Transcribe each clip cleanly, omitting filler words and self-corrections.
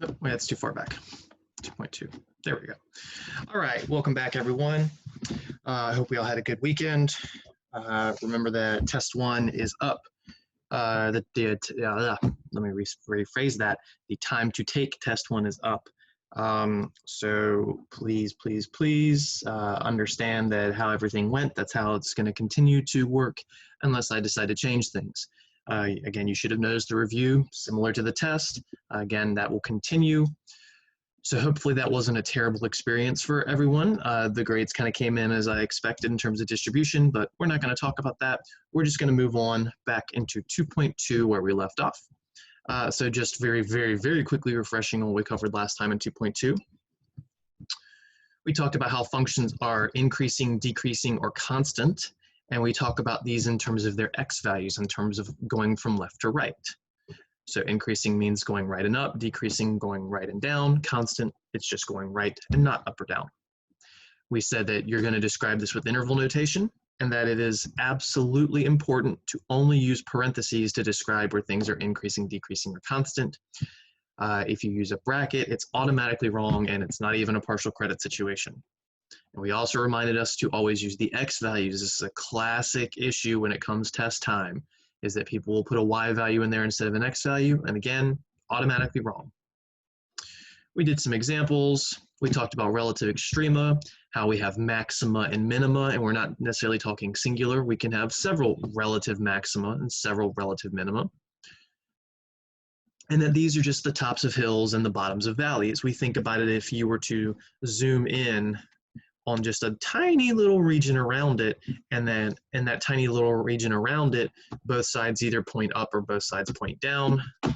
Oh, wait, that's too far back. 2.2. There we go. All right, welcome back, everyone. I hope we all had a good weekend. Remember that test one is up. Let me rephrase that. The time to take test one is up. So please understand that how everything went, that's how it's going to continue to work unless I decide to change things. Again, you should have noticed the review similar to the test. Again, that will continue. So hopefully that wasn't a terrible experience for everyone. The grades kind of came in as I expected in terms of distribution, but we're not going to talk about that. We're just going to move on back into 2.2 where we left off. So just very quickly refreshing on what we covered last time in 2.2. We talked about how functions are increasing, decreasing, or constant, and we talk about these in terms of their x values, in terms of going from left to right. So increasing means going right and up, decreasing going right and down, constant, it's just going right and not up or down. We said that you're going to describe this with interval notation, and that it is absolutely important to only use parentheses to describe where things are increasing, decreasing, or constant. If you use a bracket, it's automatically wrong, and it's not even a partial credit situation. And we also reminded us to always use the x values. This is a classic issue when it comes test time, is that people will put a y value in there instead of an x value, and again, automatically wrong. We did some examples. We talked about relative extrema, how we have maxima and minima, and we're not necessarily talking singular. We can have several relative maxima and several relative minima. And that these are just the tops of hills and the bottoms of valleys. We think about it if you were to zoom in on just a tiny little region around it, and then in that tiny little region around it, both sides either point up or both sides point down. Like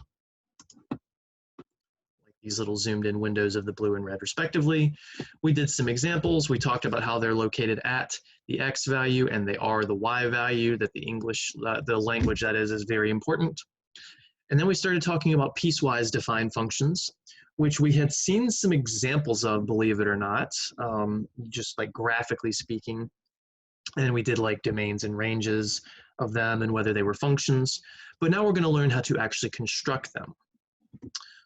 these little zoomed in windows of the blue and red respectively. We did some examples. We talked about how they're located at the x value and they are the y value, that the English, the language that is very important. And then we started talking about piecewise defined functions, which we had seen some examples of, believe it or not, just like graphically speaking. And we did like domains and ranges of them and whether they were functions. But now we're going to learn how to actually construct them.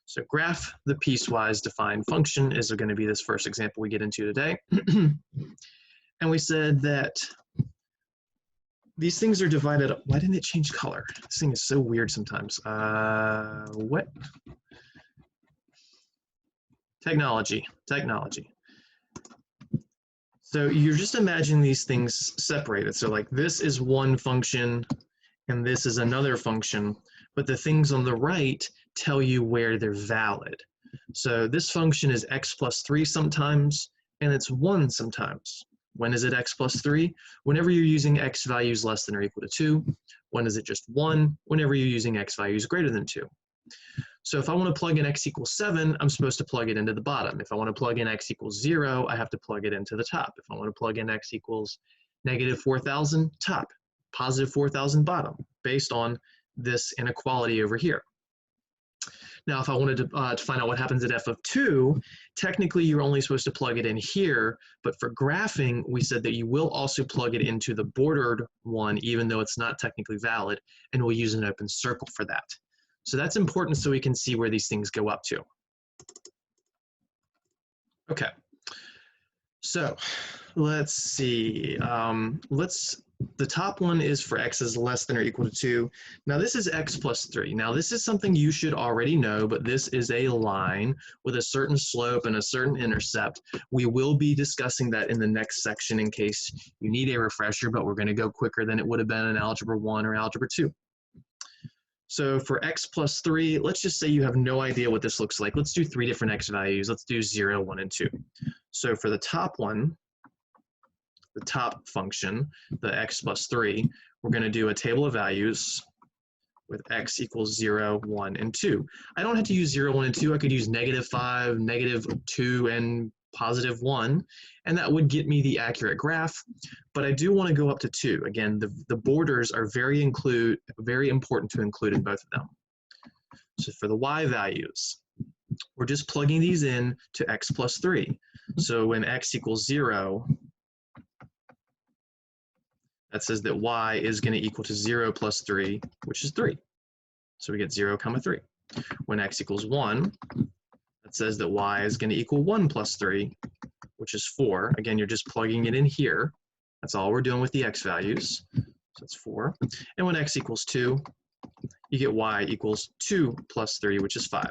So graph the piecewise defined function is going to be this first example we get into today. And we said that these things are divided up. Why didn't it change color? This thing is so weird sometimes. What? Technology. So you're just imagining these things separated. So like this is one function and this is another function, but the things on the right tell you where they're valid. So this function is x plus 3 sometimes, and it's 1 sometimes. When is it x plus 3? Whenever you're using x values less than or equal to 2. When is it just 1? Whenever you're using x values greater than 2. So if I want to plug in x equals 7, I'm supposed to plug it into the bottom. If I want to plug in x equals 0, I have to plug it into the top. If I want to plug in x equals negative 4,000, top. Positive 4,000, bottom, based on this inequality over here. Now, if I wanted to find out what happens at f of 2, technically you're only supposed to plug it in here, but for graphing, we said that you will also plug it into the bordered one, even though it's not technically valid, and we'll use an open circle for that. So that's important so we can see where these things go up to. Okay, so let's see. The top one is for x is less than or equal to 2. Now this is x plus 3. Now this is something you should already know, but this is a line with a certain slope and a certain intercept. We will be discussing that in the next section in case you need a refresher, but we're going to go quicker than it would have been in Algebra 1 or Algebra 2. So for x plus 3, let's just say you have no idea what this looks like. Let's do 3 different x values. Let's do 0, 1, and 2. So for the top one, the top function, the x plus 3, we're going to do a table of values with x equals 0, 1, and 2. I don't have to use 0, 1, and 2. I could use negative 5, negative 2, and positive 1, and that would get me the accurate graph. But I do want to go up to 2. Again, the borders are very important to include in both of them. So for the y values, we're just plugging these in to x plus 3. So when x equals 0, that says that y is going to equal to 0 plus 3, which is 3. So we get 0, 3. When x equals 1, that says that y is going to equal 1 plus 3, which is 4. Again, you're just plugging it in here. That's all we're doing with the x values. So it's 4. And when x equals 2, you get y equals 2 plus 3, which is 5.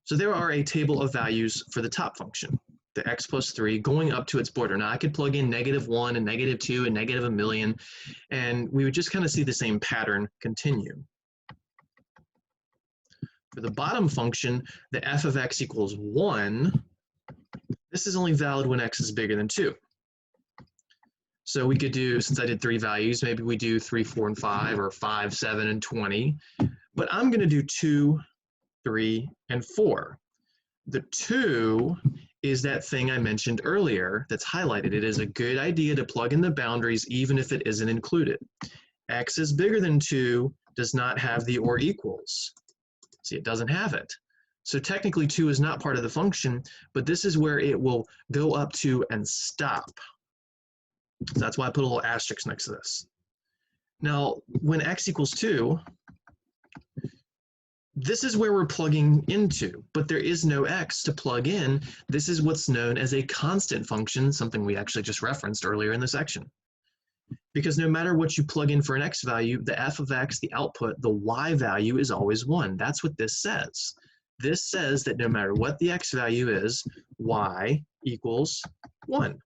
So there are a table of values for the top function, the x plus 3, going up to its border. Now I could plug in -1 and -2 and -1,000,000, and we would just kind of see the same pattern continue. For the bottom function, the f of x equals 1, this is only valid when x is bigger than 2. So we could do, since I did 3 values, maybe we do 3, 4, and 5, or 5, 7, and 20. But I'm going to do 2, 3, and 4. The 2 is that thing I mentioned earlier that's highlighted. It is a good idea to plug in the boundaries even if it isn't included. X is bigger than 2 does not have the or equals. See, it doesn't have it. So technically 2 is not part of the function, but this is where it will go up to and stop. So that's why I put a little asterisk next to this. Now, when x equals 2, this is where we're plugging into, but there is no x to plug in. This is what's known as a constant function, something we actually just referenced earlier in the section. Because no matter what you plug in for an x value, the f of x, the output, the y value is always 1. That's what this says. This says that no matter what the x value is, y equals 1.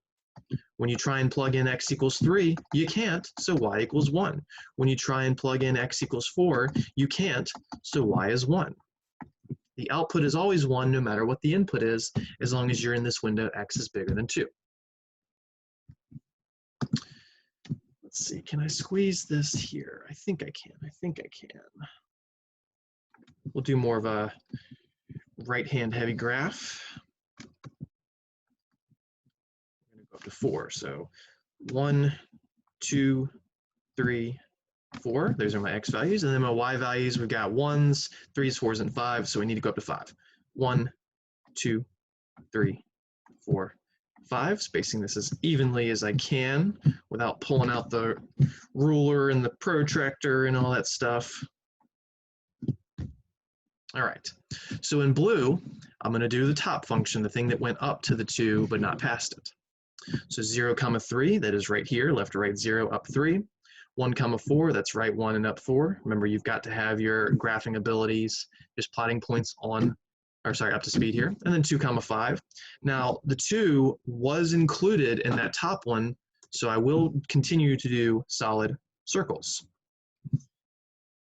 When you try and plug in x equals 3, you can't, so y equals 1. When you try and plug in x equals 4, you can't, so y is 1. The output is always 1 no matter what the input is, as long as you're in this window x is bigger than 2. Let's see, can I squeeze this here? I think I can. We'll do more of a right-hand heavy graph. Up to 4. So 1, 2, 3, 4. Those are my x values. And then my y values, we've got 1s, 3s, 4s, and 5. So we need to go up to 5. 1, 2, 3, 4, 5. Spacing this as evenly as I can without pulling out the ruler and the protractor and all that stuff. All right. So in blue, I'm going to do the top function, the thing that went up to the 2 but not past it. So 0, 3, that is right here, left to right 0, up 3. 1, 4, that's right 1 and up 4. Remember, you've got to have your graphing abilities, just plotting points on, or sorry, up to speed here. And then 2, 5. Now, the 2 was included in that top one, so I will continue to do solid circles.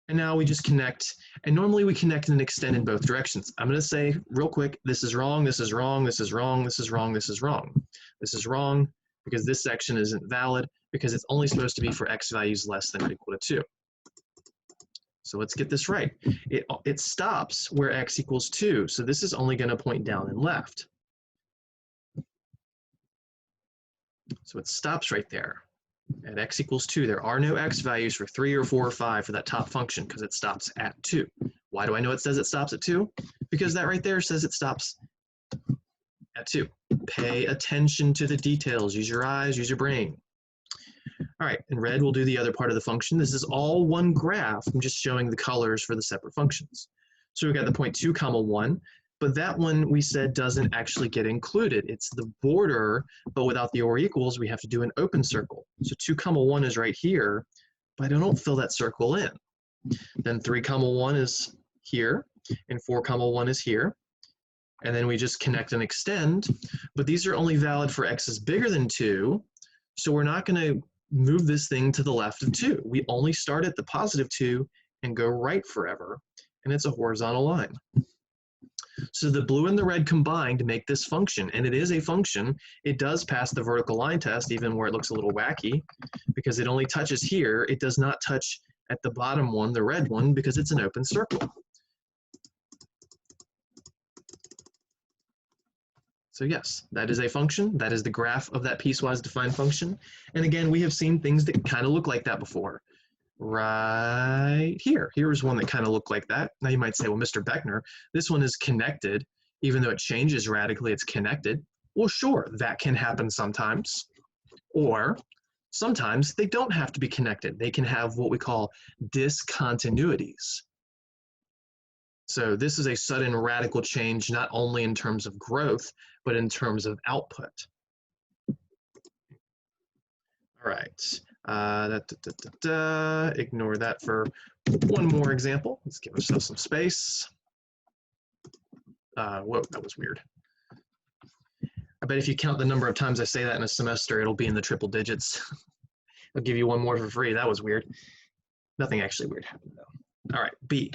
And now we just connect, and normally we connect and extend in both directions. I'm going to say real quick, this is wrong, this is wrong, this is wrong, this is wrong, this is wrong. This is wrong because this section isn't valid because it's only supposed to be for x values less than or equal to 2. So let's get this right. It stops where x equals 2, so this is only going to point down and left. So it stops right there. At x equals 2, there are no x values for 3 or 4 or 5 for that top function because it stops at 2. Why do I know it says it stops at 2? Because that right there says it stops at 2. Pay attention to the details. Use your eyes, use your brain. All right, in red, we'll do the other part of the function. This is all one graph. I'm just showing the colors for the separate functions. So we've got the point 2, 1. But that one we said doesn't actually get included. It's the border, but without the or equals, we have to do an open circle. So 2, 1 is right here, but I don't fill that circle in. Then 3, 1 is here, and 4, 1 is here. And then we just connect and extend, but these are only valid for x is bigger than 2, so we're not going to move this thing to the left of 2. We only start at the positive 2 and go right forever, and it's a horizontal line. So the blue and the red combined make this function, and it is a function. It does pass the vertical line test, even where it looks a little wacky, because it only touches here. It does not touch at the bottom one, the red one, because it's an open circle. So yes, that is a function. That is the graph of that piecewise defined function. And again, we have seen things that kind of look like that before. Right here. Here's one that kind of looked like that. Now you might say, well, Mr. Beckner, this one is connected. Even though it changes radically, it's connected. Well, sure, that can happen sometimes. Or sometimes they don't have to be connected. They can have what we call discontinuities. So this is a sudden radical change, not only in terms of growth, but in terms of output. All right, ignore that for one more example. Let's give ourselves some space. Whoa, that was weird. I bet if you count the number of times I say that in a semester, it'll be in the triple digits. I'll give you one more for free. That was weird. Nothing actually weird happened though. All right, B,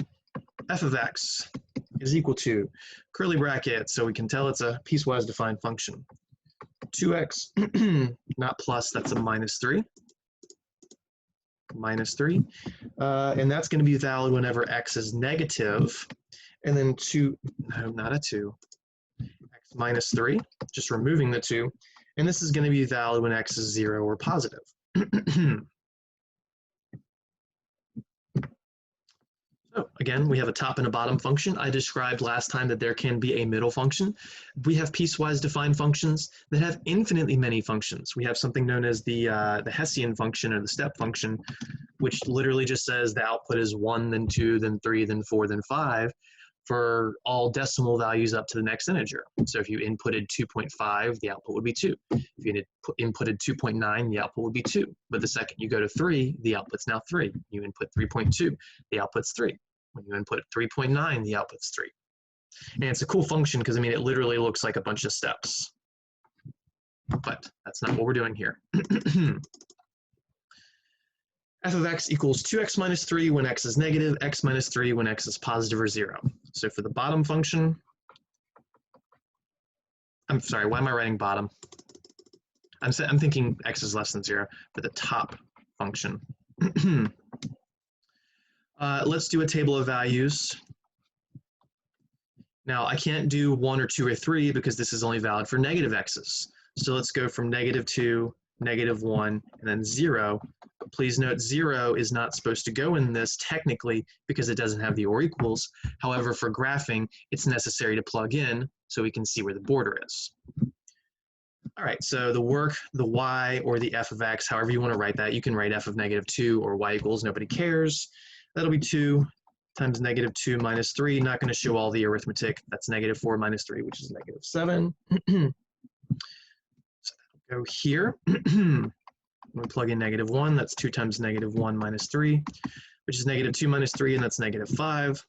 f of x is equal to curly bracket, so we can tell it's a piecewise defined function. 2x, not plus, that's a minus 3. Minus 3. And that's going to be valid whenever x is negative. And then 2, no, not a 2. X minus 3, just removing the 2. And this is going to be valid when x is 0 or positive. So again, we have a top and a bottom function. I described last time that there can be a middle function. We have piecewise defined functions that have infinitely many functions. We have something known as the Hessian function or the step function, which literally just says the output is 1, then 2, then 3, then 4, then 5 for all decimal values up to the next integer. So if you inputted 2.5, the output would be 2. If you inputted 2.9, the output would be 2. But the second you go to 3, the output's now 3. You input 3.2, the output's 3. When you input 3.9, the output's 3. And it's a cool function because, I mean, it literally looks like a bunch of steps. But that's not what we're doing here. F of x equals 2x minus 3 when x is negative, x minus 3 when x is positive or 0. So for the bottom function, I'm sorry, why am I writing bottom? I'm thinking x is less than 0 for the top function. Let's do a table of values. Now, I can't do 1 or 2 or 3 because this is only valid for negative x's. So let's go from -2, -1, and then 0. But please note 0 is not supposed to go in this technically because it doesn't have the or equals. However, for graphing, it's necessary to plug in so we can see where the border is. All right, so the work, the y, or the f of x, however you want to write that, you can write f of -2 or y equals, nobody cares. That'll be 2 times -2 minus 3. Not going to show all the arithmetic. That's -4 minus 3, which is -7. So that'll go here. When we plug in -1, that's 2 times -1 minus 3, which is -2 minus 3, and that's -5.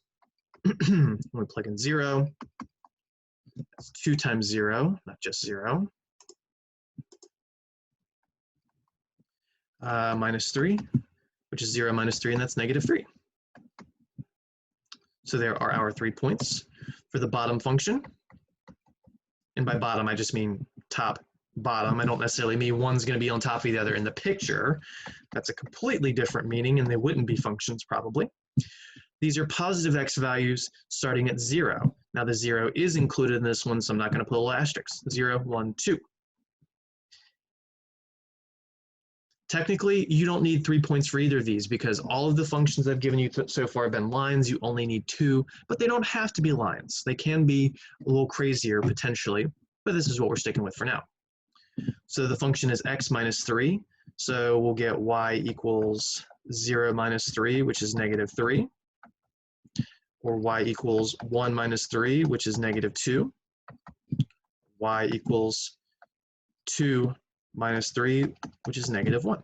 When we plug in 0, that's 2 times 0, not just 0. Minus 3, which is 0 minus 3, and that's -3. So there are our 3 points for the bottom function. And by bottom, I just mean top, bottom. I don't necessarily mean one's going to be on top of the other in the picture. That's a completely different meaning, and they wouldn't be functions probably. These are positive x values starting at 0. Now the 0 is included in this one, so I'm not going to put a little asterisk. 0, 1, 2. Technically, you don't need 3 points for either of these because all of the functions I've given you so far have been lines. You only need 2, but they don't have to be lines. They can be a little crazier potentially, but this is what we're sticking with for now. So the function is x minus 3. So we'll get y equals 0 minus 3, which is -3. Or y equals 1 minus 3, which is -2. Y equals 2 minus 3, which is -1.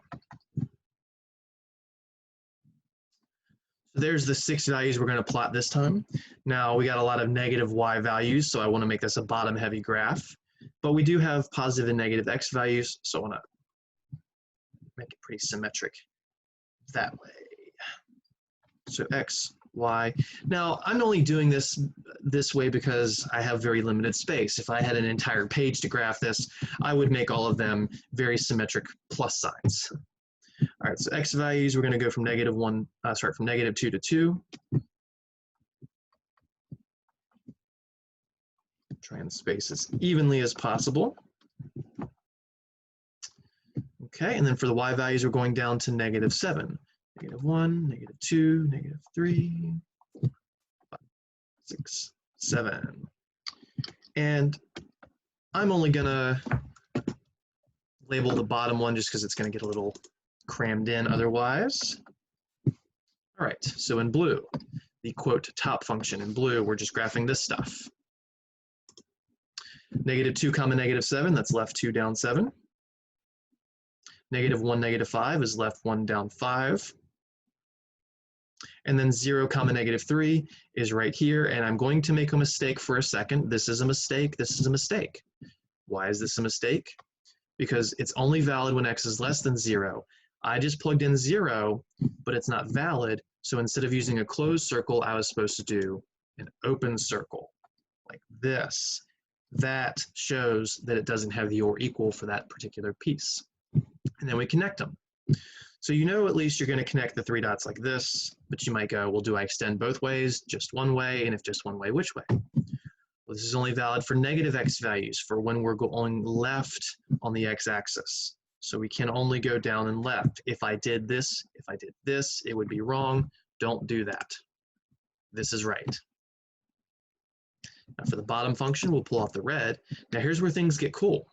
So there's the 6 values we're going to plot this time. Now we got a lot of negative y values, so I want to make this a bottom heavy graph. But we do have positive and negative x values, so I want to make it pretty symmetric that way. So x, y. Now I'm only doing this way because I have very limited space. If I had an entire page to graph this, I would make all of them very symmetric plus signs. All right, so x values, we're going to go from from -2 to 2. Try and space as evenly as possible. Okay, and then for the y values, we're going down to -7. -1, -2, -3, 5, 6, 7. And I'm only gonna label the bottom one just because it's gonna get a little crammed in otherwise. All right, so in blue, the quote top function. In blue, we're just graphing this stuff. -2 comma -7, that's left 2 down 7. -1, -5 is left 1 down 5. And then 0 comma -3 is right here, and I'm going to make a mistake for a second. This is a mistake, this is a mistake. Why is this a mistake? Because it's only valid when x is less than 0. I just plugged in 0, but it's not valid, so instead of using a closed circle, I was supposed to do an open circle, like this. That shows that it doesn't have the or equal for that particular piece. And then we connect them. So you know at least you're going to connect the 3 dots like this, but you might go, well, do I extend both ways, just one way, and if just one way, which way? Well, this is only valid for negative x values, for when we're going left on the x-axis. So we can only go down and left. If I did this, it would be wrong. Don't do that. This is right. Now for the bottom function, we'll pull off the red. Now here's where things get cool.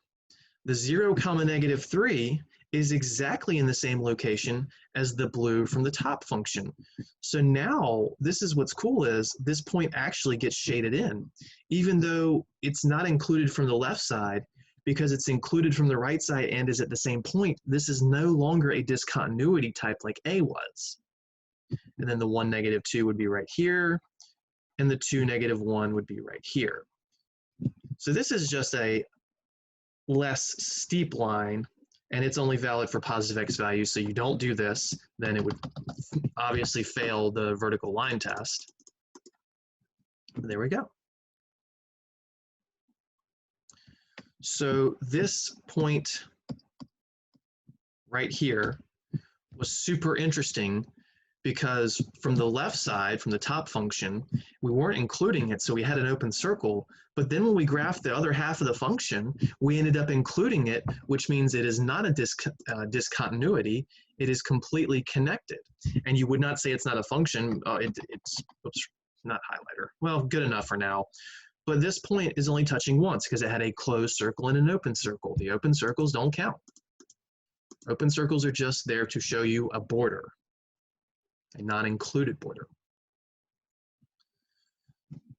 The 0 comma -3 is exactly in the same location as the blue from the top function. So now, this is what's cool is, this point actually gets shaded in, even though it's not included from the left side, because it's included from the right side and is at the same point. This is no longer a discontinuity type like A was. And then the 1, -2 would be right here, and the 2, -1 would be right here. So this is just a less steep line, and it's only valid for positive x values, so you don't do this, then it would obviously fail the vertical line test. There we go. So this point right here was super interesting because from the left side, from the top function, we weren't including it, so we had an open circle. But then when we graphed the other half of the function, we ended up including it, which means it is not a discontinuity. It is completely connected. And you would not say it's not a function. It's oops, not highlighter. Well, good enough for now. But this point is only touching once because it had a closed circle and an open circle. The open circles don't count. Open circles are just there to show you a border, a non-included border.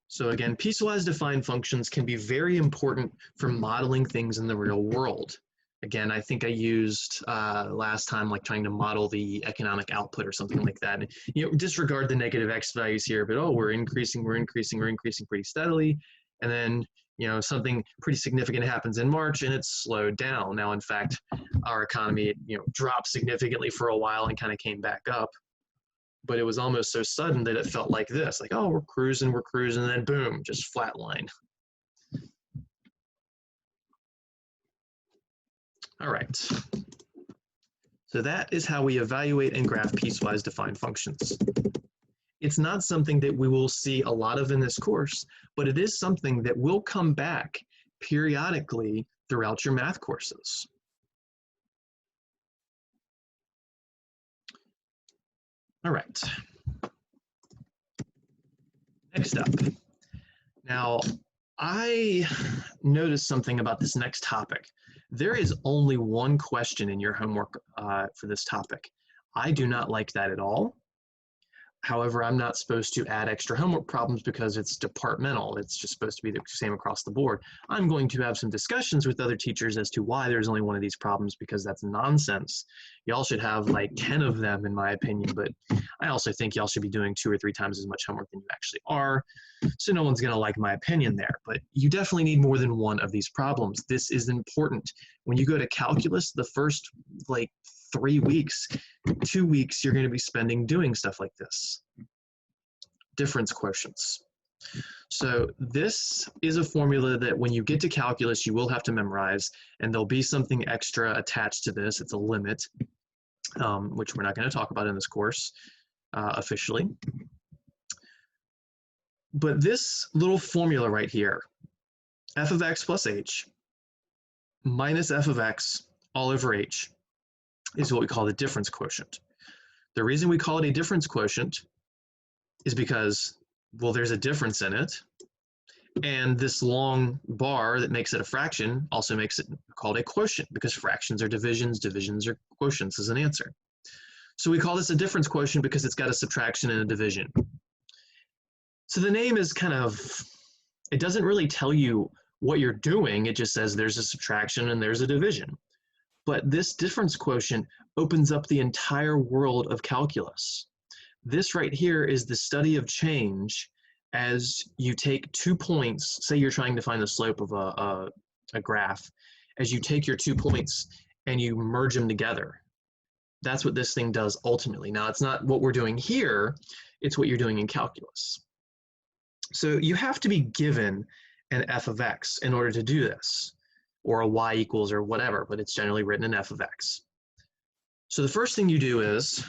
So again, piecewise defined functions can be very important for modeling things in the real world. Again, I think I used last time, like trying to model the economic output or something like that. And, you know, disregard the negative x values here, but oh, we're increasing pretty steadily. And then, you know, something pretty significant happens in March and it's slowed down. Now, in fact, our economy, you know, dropped significantly for a while and kind of came back up. But it was almost so sudden that it felt like this, like, oh, we're cruising, and then boom, just flatline. All right. So that is how we evaluate and graph piecewise defined functions. It's not something that we will see a lot of in this course, but it is something that will come back periodically throughout your math courses. All right. Next up. Now, I noticed something about this next topic. There is only one question in your homework for this topic. I do not like that at all. However, I'm not supposed to add extra homework problems because it's departmental. It's just supposed to be the same across the board. I'm going to have some discussions with other teachers as to why there's only one of these problems, because that's nonsense. Y'all should have like 10 of them, in my opinion, but I also think y'all should be doing 2 or 3 times as much homework than you actually are. So no one's going to like my opinion there, but you definitely need more than one of these problems. This is important. When you go to calculus, the first like 3 weeks, 2 weeks, you're going to be spending doing stuff like this. Difference quotients. So this is a formula that when you get to calculus, you will have to memorize, and there'll be something extra attached to this. It's a limit, which we're not going to talk about in this course officially. But this little formula right here, f of x plus h minus f of x all over h, is what we call the difference quotient. The reason we call it a difference quotient is because, well, there's a difference in it, and this long bar that makes it a fraction also makes it called a quotient, because fractions are divisions, divisions are quotients as an answer. So we call this a difference quotient because it's got a subtraction and a division. So the name is kind of, it doesn't really tell you what you're doing. It just says there's a subtraction and there's a division. But this difference quotient opens up the entire world of calculus. This right here is the study of change as you take 2 points, say you're trying to find the slope of a graph, as you take your 2 points and you merge them together. That's what this thing does ultimately. Now, it's not what we're doing here, it's what you're doing in calculus. So you have to be given an f of x in order to do this, or a y equals or whatever, but it's generally written in f of x. So the first thing you'll do is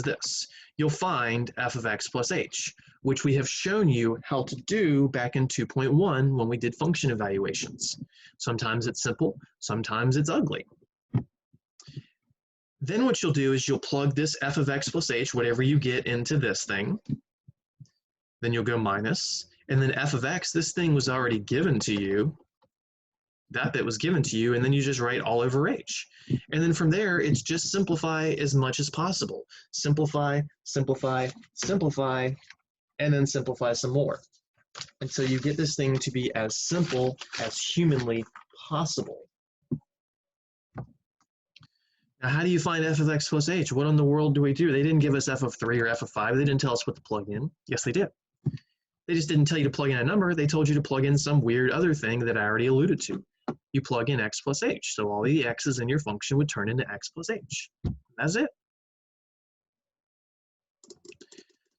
this. You'll find f of x plus h, which we have shown you how to do back in 2.1 when we did function evaluations. Sometimes it's simple, sometimes it's ugly. Then what you'll do is you'll plug this f of x plus h, whatever you get, into this thing. Then you'll go minus, and then f of x, this thing was already given to you. That bit was given to you, and then you just write all over h. And then from there, it's just simplify as much as possible. Simplify, simplify, simplify, and then simplify some more. And so you get this thing to be as simple as humanly possible. Now, how do you find f of x plus h? What in the world do we do? They didn't give us f of 3 or f of 5. They didn't tell us what to plug in. Yes, they did. They just didn't tell you to plug in a number. They told you to plug in some weird other thing that I already alluded to. You plug in x plus h. So all the x's in your function would turn into x plus h. That's it.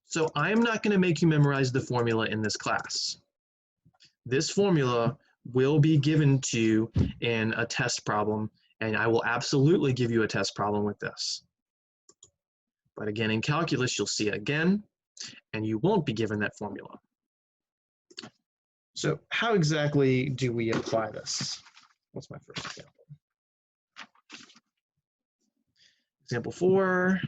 So I'm not going to make you memorize the formula in this class. This formula will be given to you in a test problem, and I will absolutely give you a test problem with this. But again, in calculus, you'll see it again, and you won't be given that formula. So how exactly do we apply this? What's my first example? Example 4.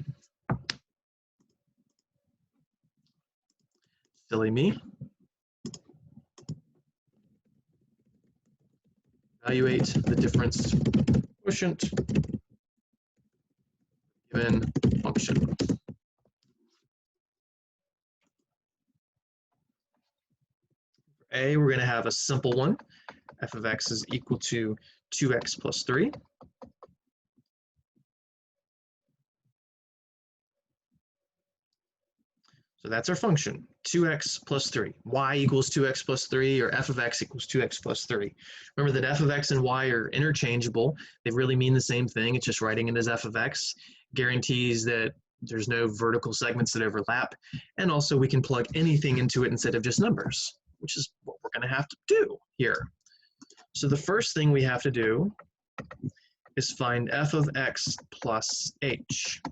Silly me. Evaluate the difference quotient given function. For A, we're going to have a simple one. F of x is equal to 2x plus 3. So that's our function, 2x plus 3. Y equals 2x plus 3, or f of x equals 2x plus 3. Remember that f of x and y are interchangeable. They really mean the same thing. It's just writing it as f of x. Guarantees that there's no vertical segments that overlap. And also we can plug anything into it instead of just numbers, which is what we're going to have to do here. So the first thing we have to do is find f of x plus h.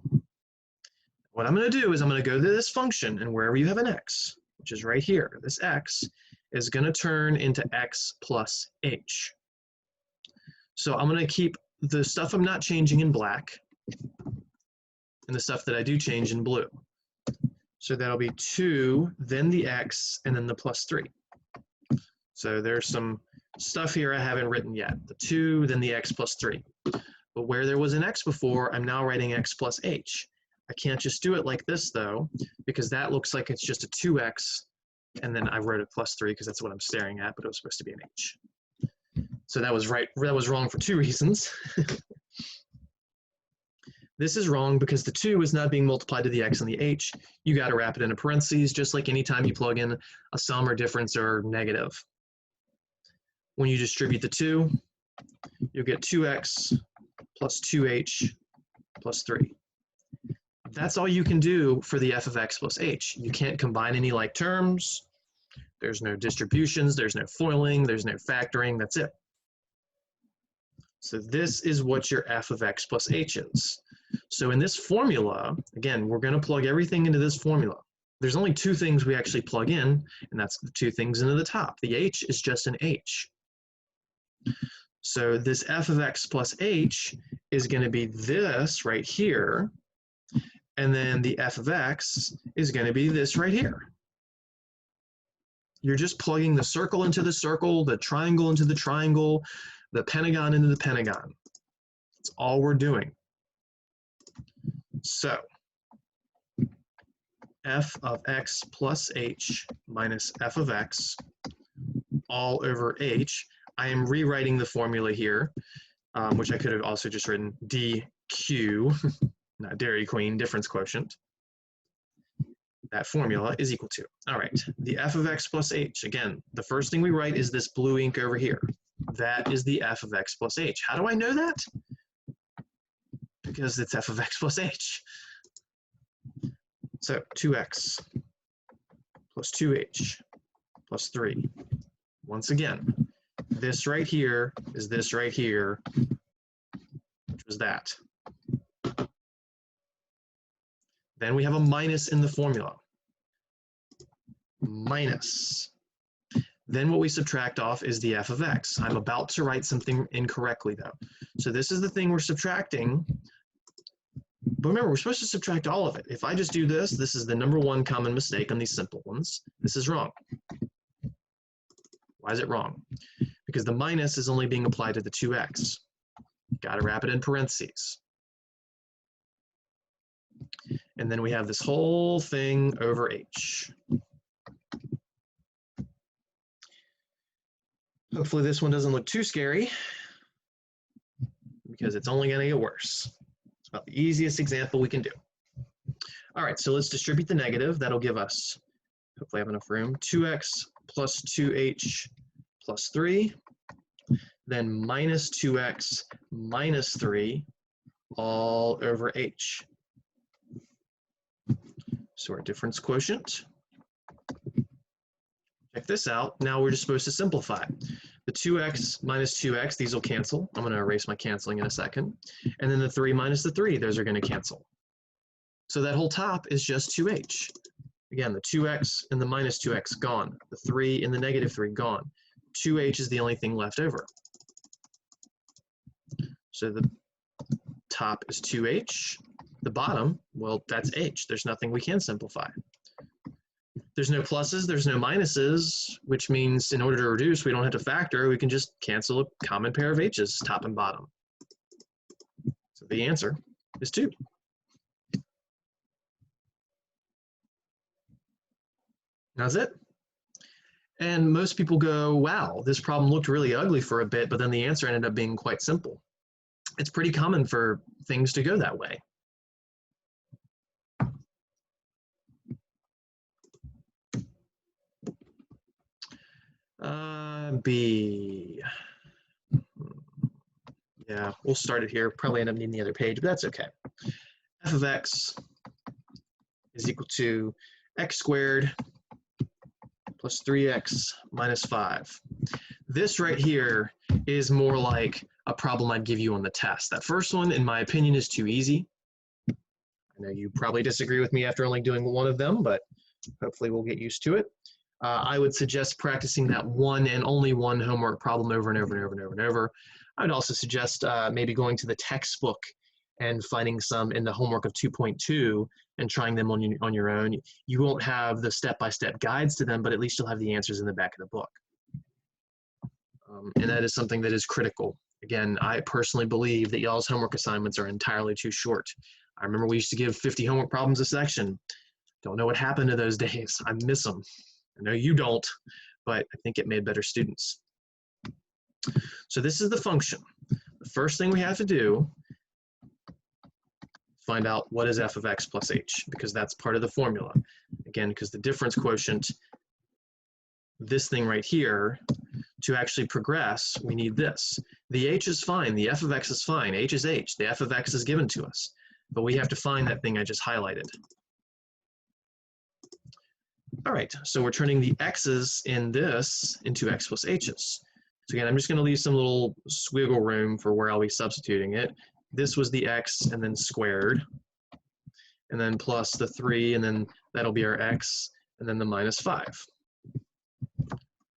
What I'm going to do is I'm going to go to this function, and wherever you have an x, which is right here, this x is going to turn into x plus h. So I'm going to keep the stuff I'm not changing in black and the stuff that I do change in blue. So that'll be 2, then the x, and then the plus 3. So there's some stuff here I haven't written yet. The 2, then the x plus 3. But where there was an x before, I'm now writing x plus h. I can't just do it like this, though, because that looks like it's just a 2x, and then I wrote a plus 3 because that's what I'm staring at, but it was supposed to be an h. So that was right. That was wrong for 2 reasons. This is wrong because the 2 is not being multiplied to the x and the h. You got to wrap it into parentheses, just like anytime you plug in a sum or difference or negative. When you distribute the 2, you'll get 2x plus 2h plus 3. That's all you can do for the f of x plus h. You can't combine any like terms. There's no distributions, there's no foiling, there's no factoring, that's it. So this is what your f of x plus h is. So in this formula, again, we're going to plug everything into this formula. There's only 2 things we actually plug in, and that's the 2 things into the top. The h is just an h. So this f of x plus h is going to be this right here, and then the f of x is going to be this right here. You're just plugging the circle into the circle, the triangle into the triangle, the pentagon into the pentagon. That's all we're doing. So f of x plus h minus f of x all over h. I am rewriting the formula here, which I could have also just written dq, not Dairy Queen, difference quotient. That formula is equal to, all right, the f of x plus h. Again, the first thing we write is this blue ink over here. That is the f of x plus h. How do I know that? Because it's f of x plus h. So 2x plus 2h plus 3. Once again, this right here is this right here, which was that. Then we have a minus in the formula. Minus. Then what we subtract off is the f of x. I'm about to write something incorrectly though. So this is the thing we're subtracting. But remember, we're supposed to subtract all of it. If I just do this, this is the number one common mistake on these simple ones. This is wrong. Why is it wrong? Because the minus is only being applied to the 2x. Got to wrap it in parentheses. And then we have this whole thing over h. Hopefully this one doesn't look too scary, because it's only going to get worse. It's about the easiest example we can do. All right, so let's distribute the negative. That'll give us, hopefully I have enough room, 2x plus 2h plus 3, then minus 2x minus 3 all over h. So our difference quotient. Check this out. Now we're just supposed to simplify. The 2x minus 2x, these will cancel. I'm going to erase my canceling in a second. And then the 3 minus the 3, those are going to cancel. So that whole top is just 2h. Again, the 2x and the minus 2x gone. The 3 and the negative 3 gone. 2h is the only thing left over. So the top is 2h. The bottom, well, that's h. There's nothing we can simplify. There's no pluses, there's no minuses, which means in order to reduce, we don't have to factor. We can just cancel a common pair of h's, top and bottom. So the answer is 2. That's it. And most people go, wow, this problem looked really ugly for a bit, but then the answer ended up being quite simple. It's pretty common for things to go that way. B. Yeah, we'll start it here. Probably end up needing the other page, but that's okay. F of x is equal to x squared plus 3x minus 5. This right here is more like a problem I'd give you on the test. That first one, in my opinion, is too easy. I know you probably disagree with me after only doing one of them, but hopefully we'll get used to it. I would suggest practicing that one and only one homework problem over and over and over and over and over. I would also suggest maybe going to the textbook and finding some in the homework of 2.2 and trying them on your own. You won't have the step-by-step guides to them, but at least you'll have the answers in the back of the book. And that is something that is critical. Again, I personally believe that y'all's homework assignments are entirely too short. I remember we used to give 50 homework problems a section. Don't know what happened to those days. I miss them. I know you don't, but I think it made better students. So this is the function. The first thing we have to do, find out what is f of x plus h, because that's part of the formula. Again, because the difference quotient, this thing right here, to actually progress, we need this. The h is fine, the f of x is fine, h is h, the f of x is given to us, but we have to find that thing I just highlighted. All right, so we're turning the x's in this into x plus h's. So again, I'm just going to leave some little squiggle room for where I'll be substituting it. This was the x and then squared, and then plus the 3, and then that'll be our x, and then the minus 5.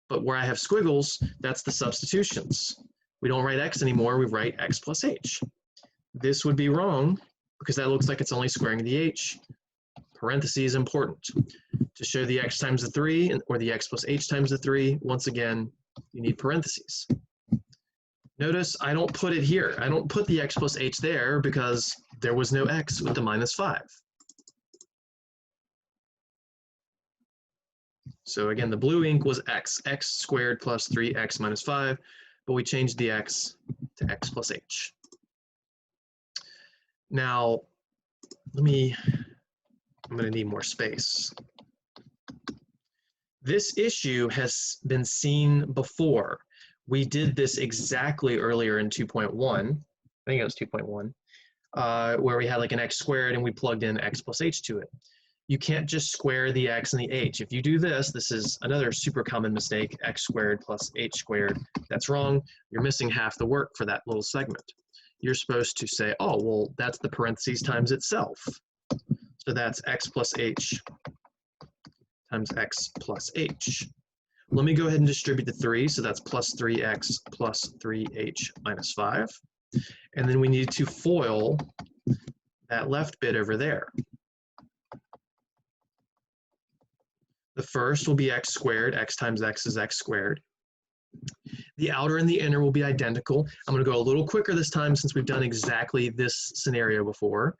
But where I have squiggles, that's the substitutions. We don't write x anymore, we write x plus h. This would be wrong, because that looks like it's only squaring the h. Parentheses important. To show the x times the 3, or the x plus h times the 3, once again, you need parentheses. Notice I don't put it here. I don't put the x plus h there because there was no x with the minus 5. So again, the blue ink was x squared plus 3x minus 5, but we changed the x to x plus h. Now, I'm going to need more space. This issue has been seen before. We did this exactly earlier in 2.1. I think it was 2.1, where we had like an x squared and we plugged in x plus h to it. You can't just square the x and the h. If you do this, this is another super common mistake, x squared plus h squared. That's wrong. You're missing half the work for that little segment. You're supposed to say, oh, well, that's the parentheses times itself. So that's x plus h times x plus h. Let me go ahead and distribute the 3, so that's plus 3x plus 3h minus 5. And then we need to FOIL that left bit over there. The first will be x squared, x times x is x squared. The outer and the inner will be identical. I'm going to go a little quicker this time since we've done exactly this scenario before.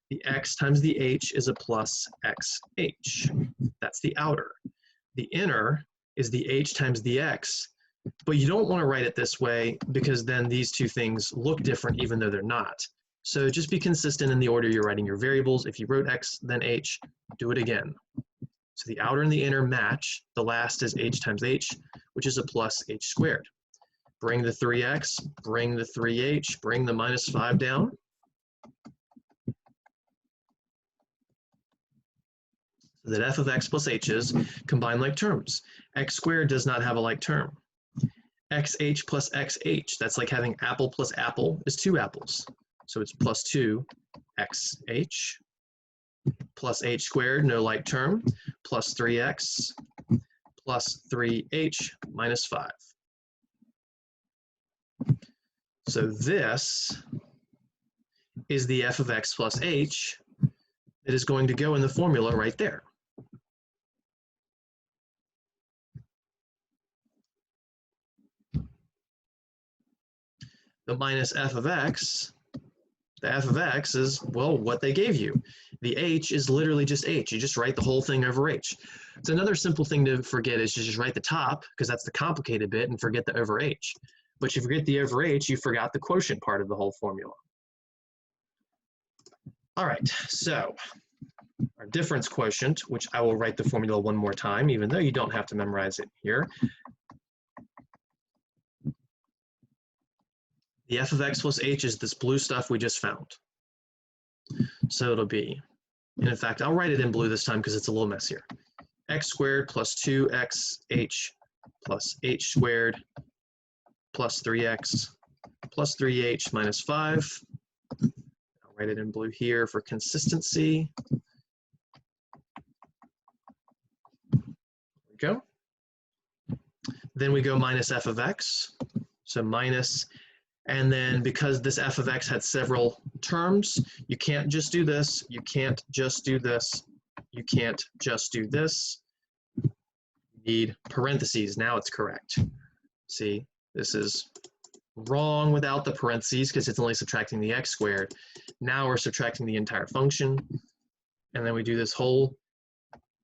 The x times the h is a plus xh. That's the outer. The inner is the h times the x, but you don't want to write it this way because then these two things look different even though they're not. So just be consistent in the order you're writing your variables. If you wrote x then h, do it again. So the outer and the inner match. The last is h times h, which is a plus h squared. Bring the 3x, bring the 3h, bring the minus 5 down. So that f of x plus h's combine like terms. X squared does not have a like term. Xh plus xh, that's like having apple plus apple is 2 apples. So it's plus 2 xh. Plus h squared, no like term, plus 3x, plus 3h minus 5. So this is the f of x plus h that is going to go in the formula right there. The minus f of x, the f of x is, well, what they gave you. The h is literally just h. You just write the whole thing over h. It's another simple thing to forget is to just write the top, because that's the complicated bit, and forget the over h. But you forget the over h, you forgot the quotient part of the whole formula. All right, so our difference quotient, which I will write the formula one more time, even though you don't have to memorize it here. The f of x plus h is this blue stuff we just found. So it'll be, and in fact, I'll write it in blue this time because it's a little messier. X squared plus 2xh plus h squared plus 3x plus 3h minus 5. I'll write it in blue here for consistency. There we go. Then we go minus f of x. So minus, and then because this f of x had several terms, you can't just do this, you can't just do this, you can't just do this. You need parentheses. Now it's correct. See, this is wrong without the parentheses because it's only subtracting the x squared. Now we're subtracting the entire function, and then we do this whole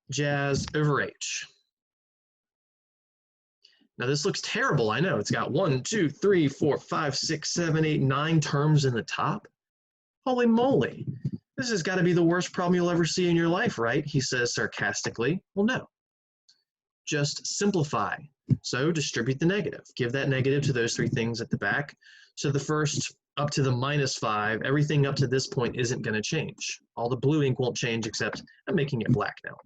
jazz over h. Now this looks terrible, I know. It's got 1, 2, 3, 4, 5, 6, 7, 8, 9 terms in the top. Holy moly, this has got to be the worst problem you'll ever see in your life, right? He says sarcastically. Well, no. Just simplify. So distribute the negative. Give that negative to those 3 things at the back. So the first up to the minus 5, everything up to this point isn't going to change. All the blue ink won't change except I'm making it black now.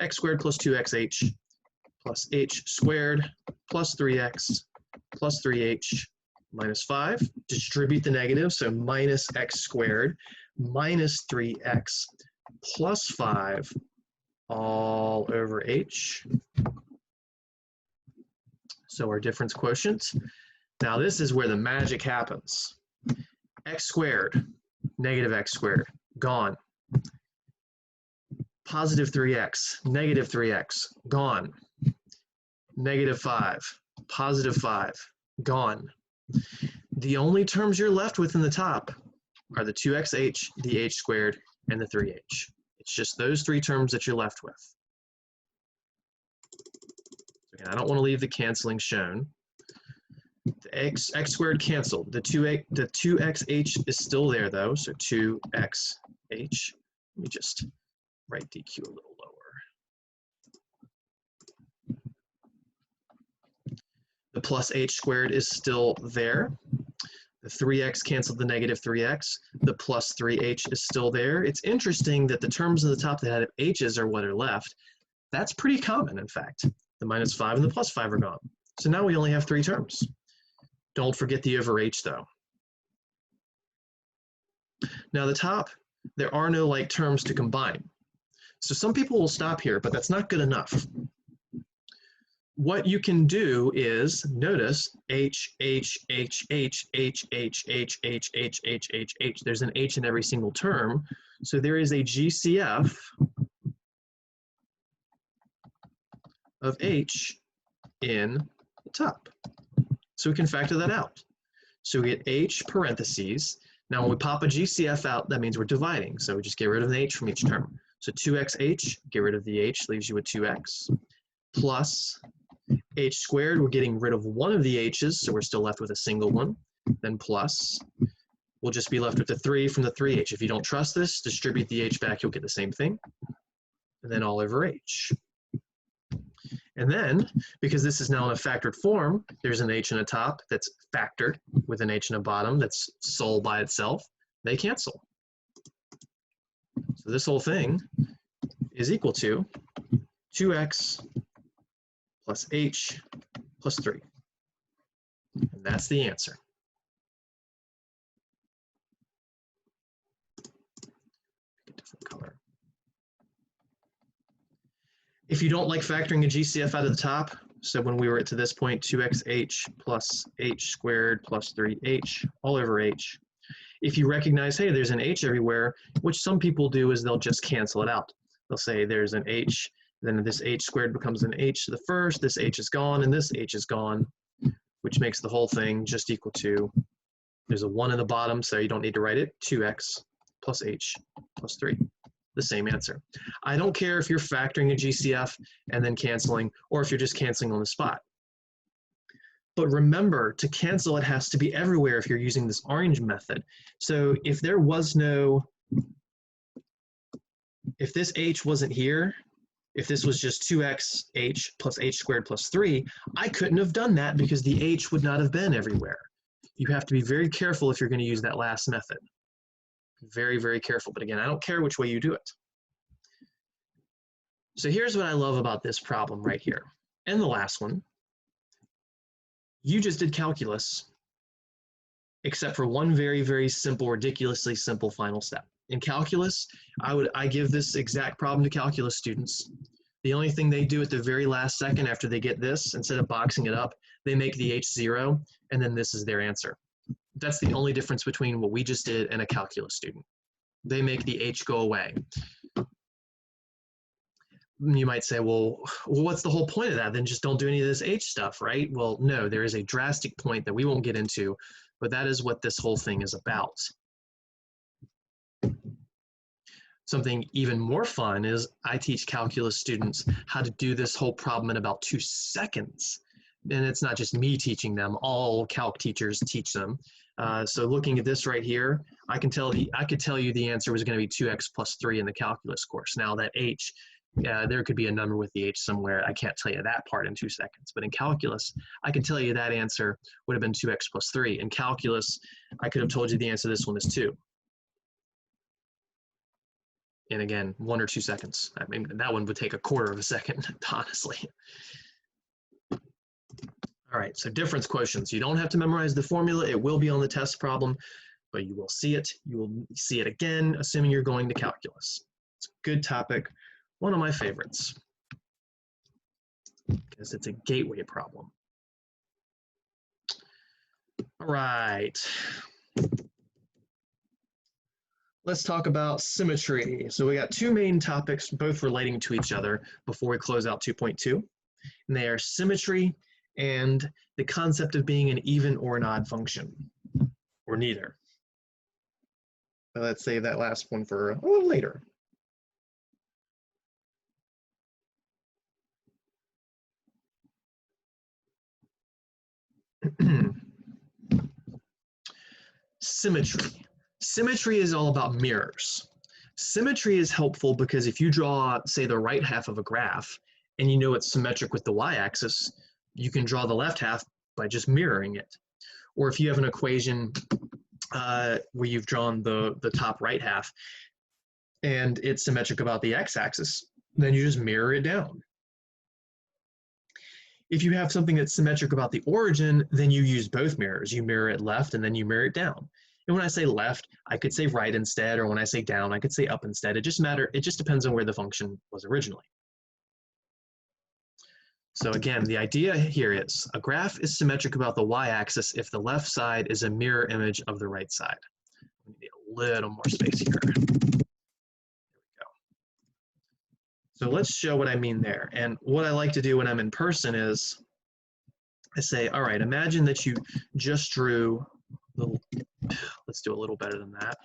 X squared plus 2xh plus h squared plus 3x plus 3h minus 5. Distribute the negative, so minus x squared minus 3x plus 5 all over h. So our difference quotient. Now this is where the magic happens. X squared, negative x squared, gone. Positive 3x, negative 3x, gone. Negative 5, positive 5, gone. The only terms you're left with in the top are the 2xh, the h squared, and the 3h. It's just those 3 terms that you're left with. Again, I don't want to leave the canceling shown. The x squared canceled. The 2xh is still there though, so 2xh. Let me just write dq a little lower. The plus h squared is still there. The 3x canceled the negative 3x. The plus 3h is still there. It's interesting that the terms at the top that had h's are what are left. That's pretty common, in fact. The minus 5 and the plus 5 are gone. So now we only have 3 terms. Don't forget the over h, though. Now the top, there are no like terms to combine. So some people will stop here, but that's not good enough. What you can do is notice h, h, h, h, h, h, h, h, h, h, h, h. There's an h in every single term. So there is a GCF of h in the top. So we can factor that out. So we get h parentheses. Now when we pop a GCF out, that means we're dividing. So we just get rid of the h from each term. So 2xh, get rid of the h, leaves you with 2x, plus h squared, we're getting rid of one of the h's, so we're still left with a single one. Then plus, we'll just be left with the 3 from the 3h. If you don't trust this, distribute the h back, you'll get the same thing. And then all over h. And then, because this is now in a factored form, there's an h in the top that's factored with an h in the bottom that's sole by itself. They cancel. So this whole thing is equal to 2x plus h plus 3. And that's the answer. Pick a different color. If you don't like factoring a GCF out of the top, so when we were to this point, 2xh plus h squared plus 3h all over h, if you recognize, hey, there's an h everywhere, which some people do is they'll just cancel it out. They'll say there's an h, then this h squared becomes an h to the first, this h is gone, and this h is gone, which makes the whole thing just equal to, there's a 1 in the bottom, so you don't need to write it, 2x plus h plus 3. The same answer. I don't care if you're factoring a GCF and then canceling, or if you're just canceling on the spot. But remember, to cancel, it has to be everywhere if you're using this orange method. So if there was no, if this h wasn't here, if this was just 2xh plus h squared plus 3, I couldn't have done that because the h would not have been everywhere. You have to be very careful if you're going to use that last method. Very, very careful. But again, I don't care which way you do it. So here's what I love about this problem right here. And the last one. You just did calculus, except for one very, very simple, ridiculously simple final step. In calculus, I give this exact problem to calculus students. The only thing they do at the very last second after they get this, instead of boxing it up, they make the h 0, and then this is their answer. That's the only difference between what we just did and a calculus student. They make the h go away. You might say, well, what's the whole point of that? Then just don't do any of this h stuff, right? Well, no, there is a drastic point that we won't get into, but that is what this whole thing is about. Something even more fun is I teach calculus students how to do this whole problem in about 2 seconds. And it's not just me teaching them, all calc teachers teach them. So looking at this right here, I could tell you the answer was going to be 2x plus 3 in the calculus course. Now that h, there could be a number with the h somewhere. I can't tell you that part in 2 seconds. But in calculus, I can tell you that answer would have been 2x plus 3. In calculus, I could have told you the answer to this one is 2. And again, 1 or 2 seconds. I mean, that one would take a quarter of a second, honestly. All right, so difference quotients. You don't have to memorize the formula. It will be on the test problem, but you will see it. You will see it again, assuming you're going to calculus. It's a good topic, one of my favorites, because it's a gateway problem. All right. Let's talk about symmetry. So we got 2 main topics, both relating to each other before we close out 2.2. And they are symmetry and the concept of being an even or an odd function, or neither. So let's save that last one for a little later. Symmetry. Symmetry is all about mirrors. Symmetry is helpful because if you draw, say, the right half of a graph and you know it's symmetric with the y-axis, you can draw the left half by just mirroring it. Or if you have an equation where you've drawn the top right half and it's symmetric about the x-axis, then you just mirror it down. If you have something that's symmetric about the origin, then you use both mirrors. You mirror it left and then you mirror it down. And when I say left, I could say right instead, or when I say down, I could say up instead. It just depends on where the function was originally. So again, the idea here is a graph is symmetric about the y-axis if the left side is a mirror image of the right side. We need a little more space here. There we go. So let's show what I mean there. And what I like to do when I'm in person is I say, all right, imagine that you just drew let's do a little better than that.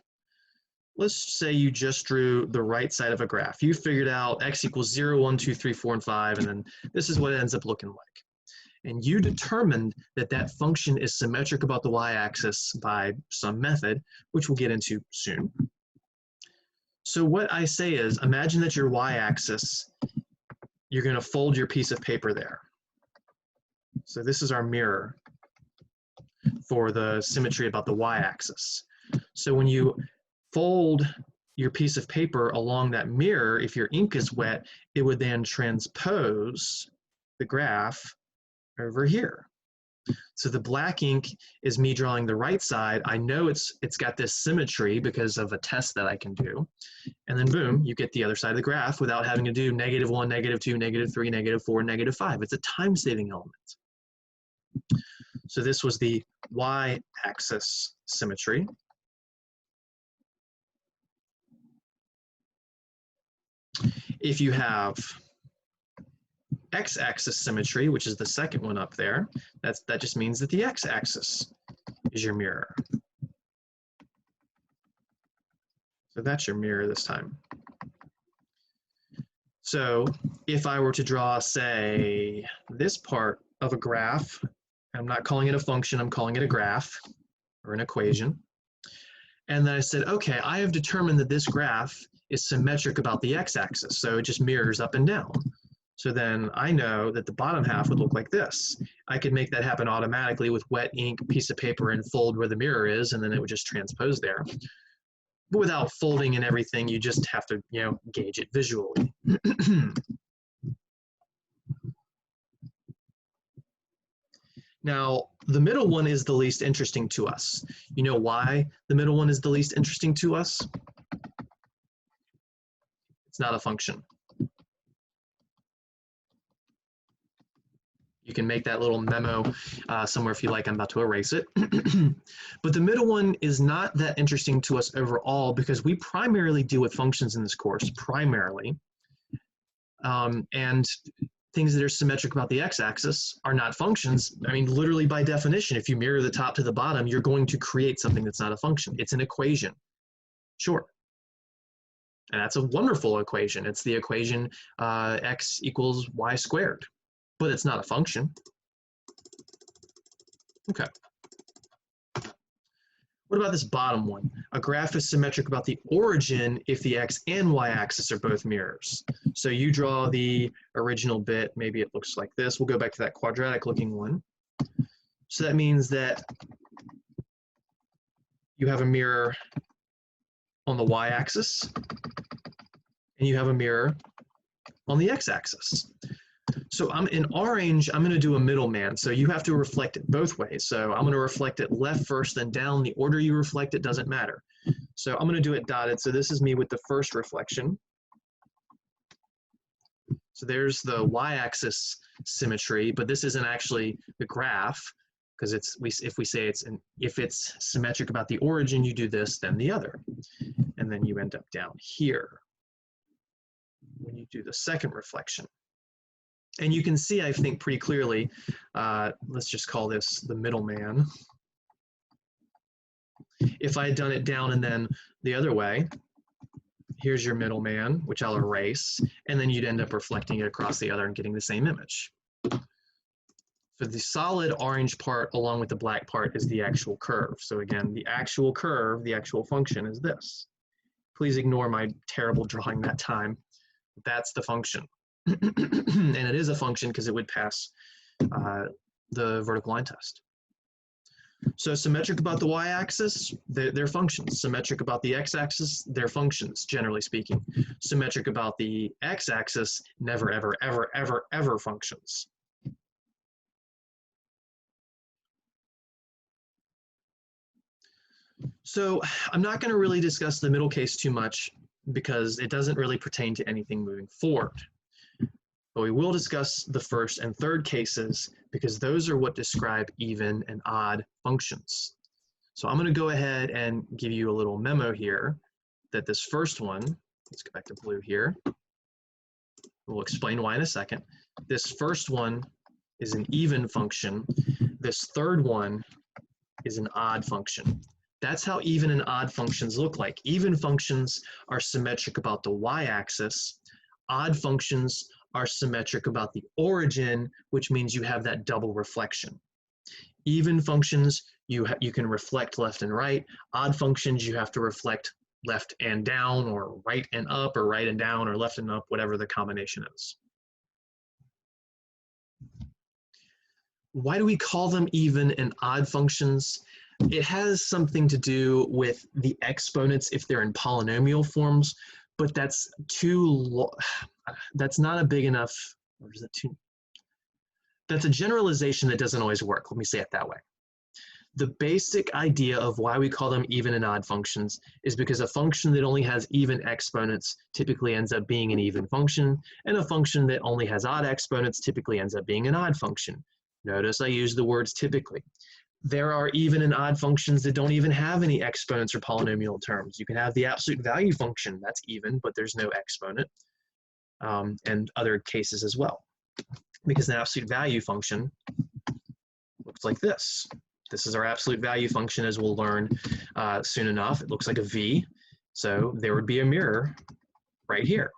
Let's say you just drew the right side of a graph. You figured out x equals 0, 1, 2, 3, 4, and 5, and then this is what it ends up looking like. And you determined that that function is symmetric about the y-axis by some method, which we'll get into soon. So what I say is, imagine that your y-axis, you're going to fold your piece of paper there. So this is our mirror for the symmetry about the y-axis. So when you fold your piece of paper along that mirror, if your ink is wet, it would then transpose the graph over here. So the black ink is me drawing the right side. I know it's got this symmetry because of a test that I can do. And then boom, you get the other side of the graph without having to do -1, -2, -3, -4, -5. It's a time-saving element. So this was the y-axis symmetry. If you have x-axis symmetry, which is the second one up there, that just means that the x-axis is your mirror. So that's your mirror this time. So if I were to draw, say, this part of a graph, I'm not calling it a function, I'm calling it a graph or an equation. And then I said, okay, I have determined that this graph is symmetric about the x-axis, so it just mirrors up and down. So then I know that the bottom half would look like this. I could make that happen automatically with wet ink, piece of paper, and fold where the mirror is, and then it would just transpose there. But without folding and everything, you just have to, gauge it visually. Now, the middle one is the least interesting to us. You know why the middle one is the least interesting to us? It's not a function. You can make that little memo somewhere if you like. I'm about to erase it. But the middle one is not that interesting to us overall because we primarily deal with functions in this course, primarily. And things that are symmetric about the x-axis are not functions. I mean, literally by definition, if you mirror the top to the bottom, you're going to create something that's not a function. It's an equation. Sure. And that's a wonderful equation. It's the equation x equals y squared. But it's not a function. Okay. What about this bottom one? A graph is symmetric about the origin if the x and y axis are both mirrors. So you draw the original bit, maybe it looks like this. We'll go back to that quadratic looking one. So that means that you have a mirror on the y axis and you have a mirror on the x axis. So in orange, I'm going to do a middleman. So you have to reflect it both ways. So I'm going to reflect it left first, then down. The order you reflect it doesn't matter. So I'm going to do it dotted. So this is me with the first reflection. So there's the y-axis symmetry, but this isn't actually the graph because if we say if it's symmetric about the origin, you do this, then the other, and then you end up down here when you do the second reflection. And you can see, I think, pretty clearly, let's just call this the middleman. If I had done it down and then the other way, here's your middleman, which I'll erase, and then you'd end up reflecting it across the other and getting the same image. So the solid orange part along with the black part is the actual curve. So again, the actual curve, the actual function is this. Please ignore my terrible drawing that time. That's the function. And it is a function because it would pass the vertical line test. So symmetric about the y-axis, they're functions. Symmetric about the x-axis, they're functions, generally speaking. Symmetric about the x-axis, never, ever, ever, ever, ever functions. So I'm not going to really discuss the middle case too much because it doesn't really pertain to anything moving forward. But we will discuss the first and third cases because those are what describe even and odd functions. So I'm going to go ahead and give you a little memo here that this first one, let's go back to blue here. We'll explain why in a second. This first one is an even function. This third one is an odd function. That's how even and odd functions look like. Even functions are symmetric about the y-axis. Odd functions are symmetric about the origin, which means you have that double reflection. Even functions, you can reflect left and right. Odd functions, you have to reflect left and down, or right and up, or right and down, or left and up, whatever the combination is. Why do we call them even and odd functions? It has something to do with the exponents if they're in polynomial forms, but that's not a big enough, or is that too? That's a generalization that doesn't always work. Let me say it that way. The basic idea of why we call them even and odd functions is because a function that only has even exponents typically ends up being an even function, and a function that only has odd exponents typically ends up being an odd function. Notice I use the words typically. There are even and odd functions that don't even have any exponents or polynomial terms. You can have the absolute value function, that's even, but there's no exponent, and other cases as well. Because an absolute value function looks like this. This is our absolute value function, as we'll learn soon enough. It looks like a V, so there would be a mirror right here.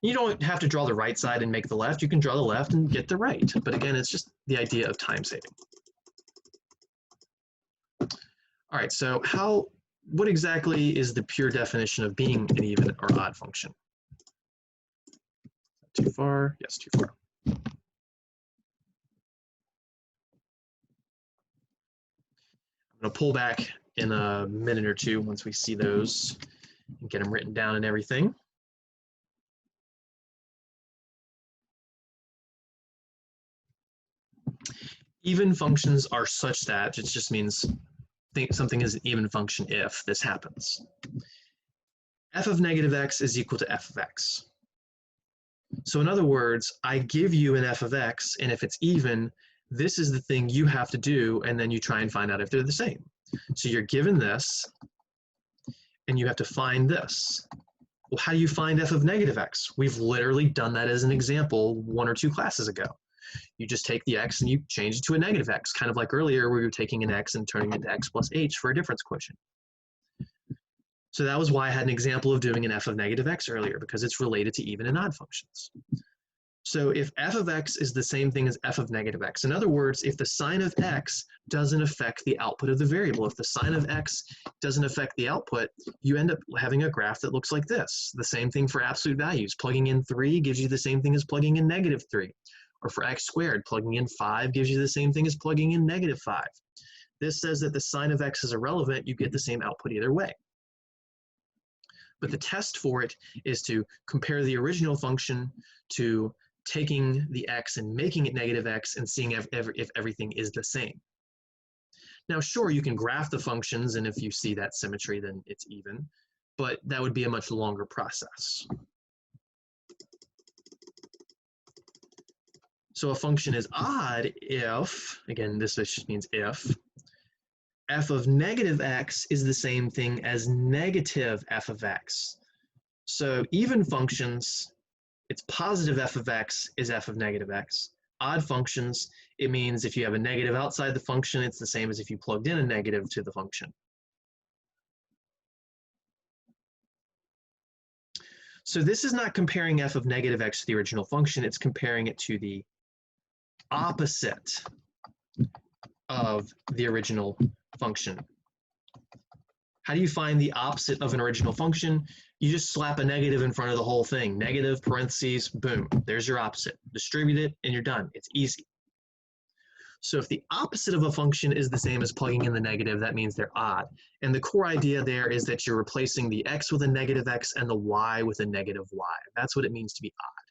You don't have to draw the right side and make the left. You can draw the left and get the right. But again, it's just the idea of time saving. All right, so what exactly is the pure definition of being an even or odd function? Too far? Yes, too far. I'm going to pull back in a minute or two once we see those and get them written down and everything. Even functions are such that it just means something is an even function if this happens. F of negative x is equal to f of x. So in other words, I give you an f of x, and if it's even, this is the thing you have to do, and then you try and find out if they're the same. So you're given this, and you have to find this. Well, how do you find f of negative x? We've literally done that as an example 1 or 2 classes ago. You just take the x and you change it to a negative x, kind of like earlier where you're taking an x and turning it into x plus h for a difference quotient. So that was why I had an example of doing an f of negative x earlier, because it's related to even and odd functions. So if f of x is the same thing as f of negative x, in other words, if the sign of x doesn't affect the output of the variable, if the sign of x doesn't affect the output, you end up having a graph that looks like this. The same thing for absolute values. Plugging in 3 gives you the same thing as plugging in negative 3. Or for x squared, plugging in 5 gives you the same thing as plugging in negative 5. This says that the sign of x is irrelevant. You get the same output either way. But the test for it is to compare the original function to taking the x and making it negative x and seeing if everything is the same. Now, sure, you can graph the functions, and if you see that symmetry, then it's even, but that would be a much longer process. So a function is odd if, again, this just means if, f of negative x is the same thing as negative f of x. So even functions, it's positive f of x is f of negative x. Odd functions, it means if you have a negative outside the function, it's the same as if you plugged in a negative to the function. So this is not comparing f of negative x to the original function, it's comparing it to the opposite of the original function. How do you find the opposite of an original function? You just slap a negative in front of the whole thing. Negative, parentheses, boom, there's your opposite. Distribute it and you're done. It's easy. So if the opposite of a function is the same as plugging in the negative, that means they're odd. And the core idea there is that you're replacing the x with a negative x and the y with a negative y. That's what it means to be odd.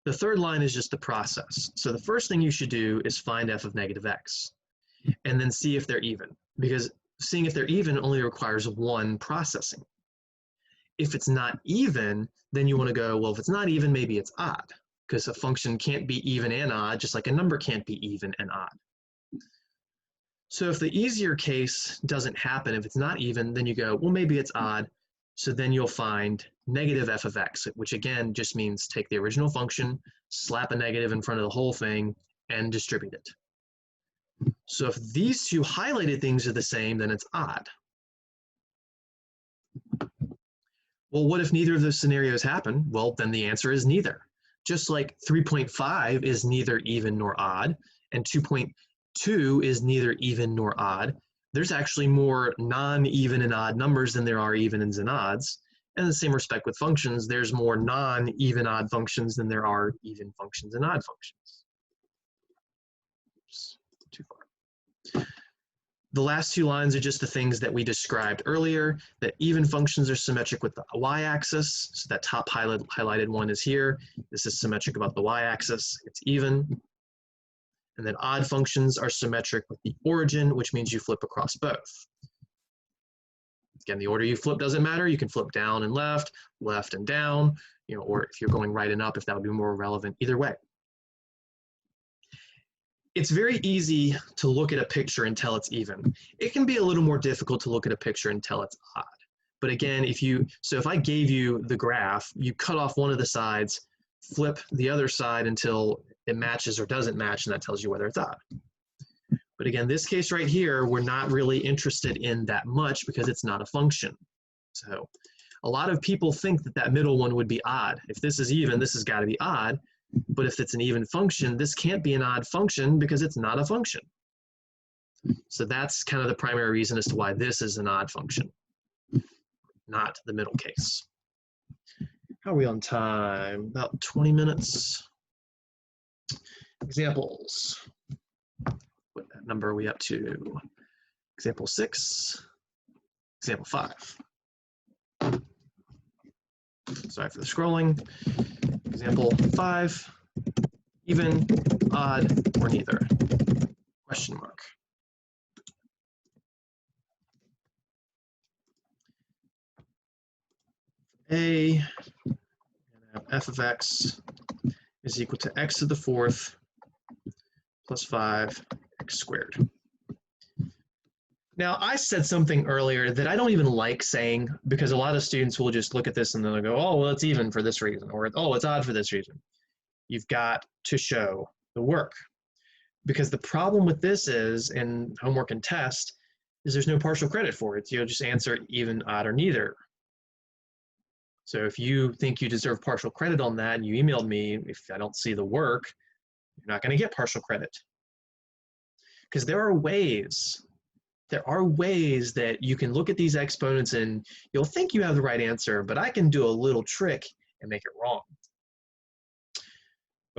The third line is just the process. So the first thing you should do is find f of negative x and then see if they're even, because seeing if they're even only requires one processing. If it's not even, then you want to go, well, if it's not even, maybe it's odd, because a function can't be even and odd, just like a number can't be even and odd. So if the easier case doesn't happen, if it's not even, then you go, well, maybe it's odd. So then you'll find negative f of x, which again just means take the original function, slap a negative in front of the whole thing, and distribute it. So if these two highlighted things are the same, then it's odd. Well, what if neither of those scenarios happen? Well, then the answer is neither. Just like 3.5 is neither even nor odd, and 2.2 is neither even nor odd, there's actually more non-even and odd numbers than there are evens and odds. And in the same respect with functions, there's more non-even odd functions than there are even functions and odd functions. Oops, too far. The last two lines are just the things that we described earlier, that even functions are symmetric with the y-axis. So that top highlighted one is here. This is symmetric about the y-axis. It's even. And then odd functions are symmetric with the origin, which means you flip across both. Again, the order you flip doesn't matter. You can flip down and left and down, or if you're going right and up, if that would be more relevant, either way. It's very easy to look at a picture and tell it's even. It can be a little more difficult to look at a picture and tell it's odd. But again, if I gave you the graph, you cut off one of the sides, flip the other side until it matches or doesn't match, and that tells you whether it's odd. But again, this case right here, we're not really interested in that much because it's not a function. So a lot of people think that that middle one would be odd. If this is even, this has got to be odd. But if it's an even function, this can't be an odd function because it's not a function. So that's kind of the primary reason as to why this is an odd function, not the middle case. How are we on time? About 20 minutes. Examples. What number are we up to? Example 6, example 5. Sorry for the scrolling. Example 5, even, odd, or neither? Question mark. A, f of x is equal to x to the 4th plus 5 x squared. Now, I said something earlier that I don't even like saying because a lot of students will just look at this and they'll go, oh, well, it's even for this reason, or oh, it's odd for this reason. You've got to show the work. Because the problem with this is, in homework and test, is there's no partial credit for it. You'll just answer even, odd, or neither. So if you think you deserve partial credit on that and you emailed me, if I don't see the work, you're not going to get partial credit. Because there are ways that you can look at these exponents and you'll think you have the right answer, but I can do a little trick and make it wrong.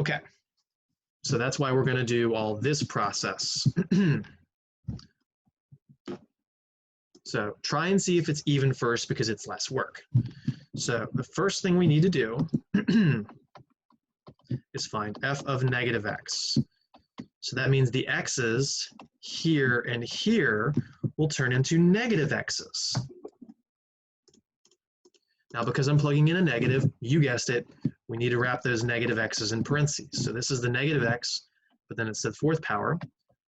Okay, so that's why we're going to do all this process. So try and see if it's even first because it's less work. So the first thing we need to do is find f of negative x. So that means the x's here and here will turn into negative x's. Now, because I'm plugging in a negative, you guessed it, we need to wrap those negative x's in parentheses. So this is the negative x, but then it's the 4th power